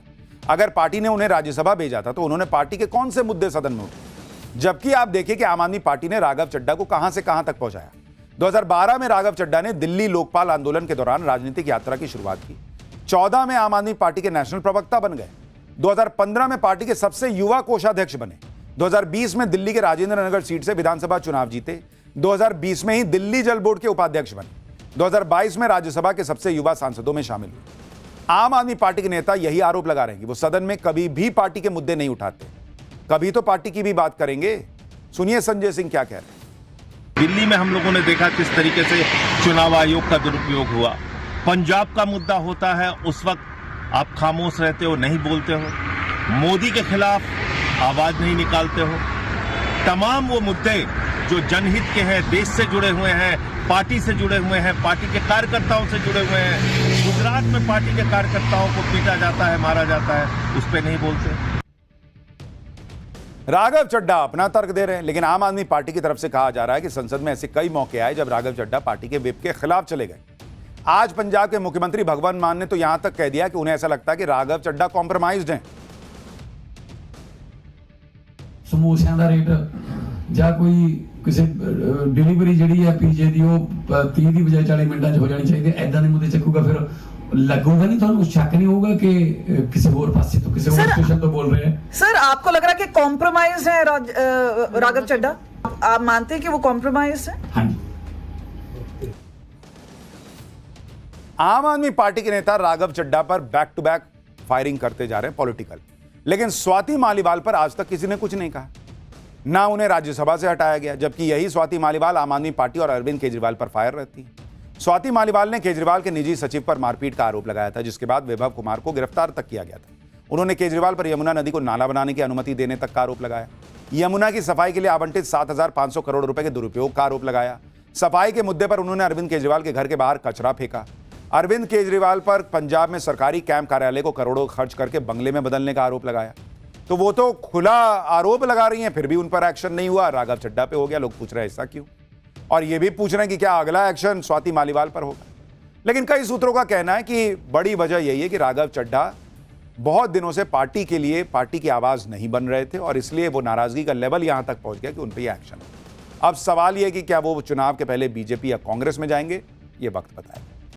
अगर पार्टी ने उन्हें राज्यसभा भेजा था तो उन्होंने पार्टी के कौन से मुद्दे सदन में उठाए? जबकि आप देखिए कि आम आदमी पार्टी ने राघव चड्ढा को कहां से कहां तक पहुंचाया। 2012 में राघव चड्ढा ने दिल्ली लोकपाल आंदोलन के दौरान राजनीतिक यात्रा की शुरुआत की। 14 में आम आदमी पार्टी के नेशनल प्रवक्ता बन गए। 2015 में पार्टी के सबसे युवा कोषाध्यक्ष बने। 2020 में दिल्ली के राजेंद्र नगर सीट से विधानसभा चुनाव जीते। 2020 में ही दिल्ली जल बोर्ड के उपाध्यक्ष बने। 2022 में राज्यसभा के सबसे युवा सांसदों में शामिल हुए। आम आदमी पार्टी के नेता यही आरोप लगा रहे हैं कि वो सदन में कभी भी पार्टी के मुद्दे नहीं उठाते। कभी तो पार्टी की भी बात करेंगे। सुनिए संजय सिंह क्या कह रहे हैं। दिल्ली में हम लोगों ने देखा किस तरीके से चुनाव आयोग का दुरुपयोग हुआ। पंजाब का मुद्दा होता है, उस वक्त आप खामोश रहते हो, नहीं बोलते हो, मोदी के खिलाफ आवाज नहीं निकालते हो। तमाम वो मुद्दे जो जनहित के हैं, देश से जुड़े हुए हैं, पार्टी से जुड़े हुए हैं, पार्टी के कार्यकर्ताओं से जुड़े हुए हैं, गुजरात में पार्टी के कार्यकर्ताओं को पीटा जाता है, मारा जाता है, उस पर नहीं बोलते। राघव चड्ढा अपना तर्क दे रहे हैं, लेकिन आम आदमी पार्टी की तरफ से कहा जा रहा है कि संसद में ऐसे कई मौके आए जब राघव चड्ढा पार्टी के व्हिप के खिलाफ चले गए। आज पंजाब के मुख्यमंत्री भगवंत मान ने तो यहां तक कह दिया कि उन्हें ऐसा लगता है कि राघव चड्ढा कॉम्प्रोमाइज्ड हैं। समोसिਆਂ ਦਾ ਰੇਟ ਜਾਂ ਕੋਈ ਕਿਸੇ ਡਿਲੀਵਰੀ ਜਿਹੜੀ ਹੈ ਪੀਜੇ ਦੀ ਉਹ 30 ਦੀ ਬਜਾਏ 40 ਮਿੰਟਾਂ 'ਚ ਹੋ ਜਾਣੀ ਚਾਹੀਦੀ ਹੈ। ਐਦਾਂ ਦੇ ਮੁੱਦੇ ਚੱਕੂਗਾ ਫਿਰ लगूगा नहीं, ਤੁਹਾਨੂੰ शक नहीं होगा कि किसी और पास से तो किसी और स्टेशन तो बोल रहे हैं। सर आपको लग रहा है कि कॉम्प्रोमाइज है राघव चड्ढा? आप मानते हैं कि वो कॉम्प्रोमाइज है? हाँ जी। आम आदमी पार्टी के नेता राघव चड्ढा पर बैक टू बैक फायरिंग करते जा रहे हैं पॉलिटिकल, लेकिन स्वाति मालीवाल पर आज तक किसी ने कुछ नहीं कहा। ना उन्हें राज्यसभा से हटाया गया, जबकि यही स्वाति मालीवाल आम आदमी पार्टी और अरविंद केजरीवाल पर फायर रहती है। स्वाति मालीवाल ने केजरीवाल के निजी सचिव पर मारपीट का आरोप लगाया था, जिसके बाद वैभव कुमार को गिरफ्तार तक किया गया था। उन्होंने केजरीवाल पर यमुना नदी को नाला बनाने की अनुमति देने तक का आरोप लगाया। यमुना की सफाई के लिए आवंटित 7,500 करोड़ रुपए के दुरुपयोग का आरोप लगाया। सफाई के मुद्दे पर उन्होंने अरविंद केजरीवाल के घर के बाहर कचरा फेंका। अरविंद केजरीवाल पर पंजाब में सरकारी कैंप कार्यालय को करोड़ों खर्च करके बंगले में बदलने का आरोप लगाया। तो वो तो खुला आरोप लगा रही हैं, फिर भी उन पर एक्शन नहीं हुआ। राघव चड्ढा पे हो गया। लोग पूछ रहे हैं ऐसा क्यों, और ये भी पूछ रहे हैं कि क्या अगला एक्शन स्वाति मालीवाल पर होगा। लेकिन कई सूत्रों का कहना है कि बड़ी वजह यही है कि राघव चड्ढा बहुत दिनों से पार्टी के लिए पार्टी की आवाज नहीं बन रहे थे, और इसलिए वो नाराजगी का लेवल यहां तक पहुंच गया कि उन पर यह एक्शन। अब सवाल यह है कि क्या वो चुनाव के पहले बीजेपी या कांग्रेस में जाएंगे, ये वक्त बताएगा।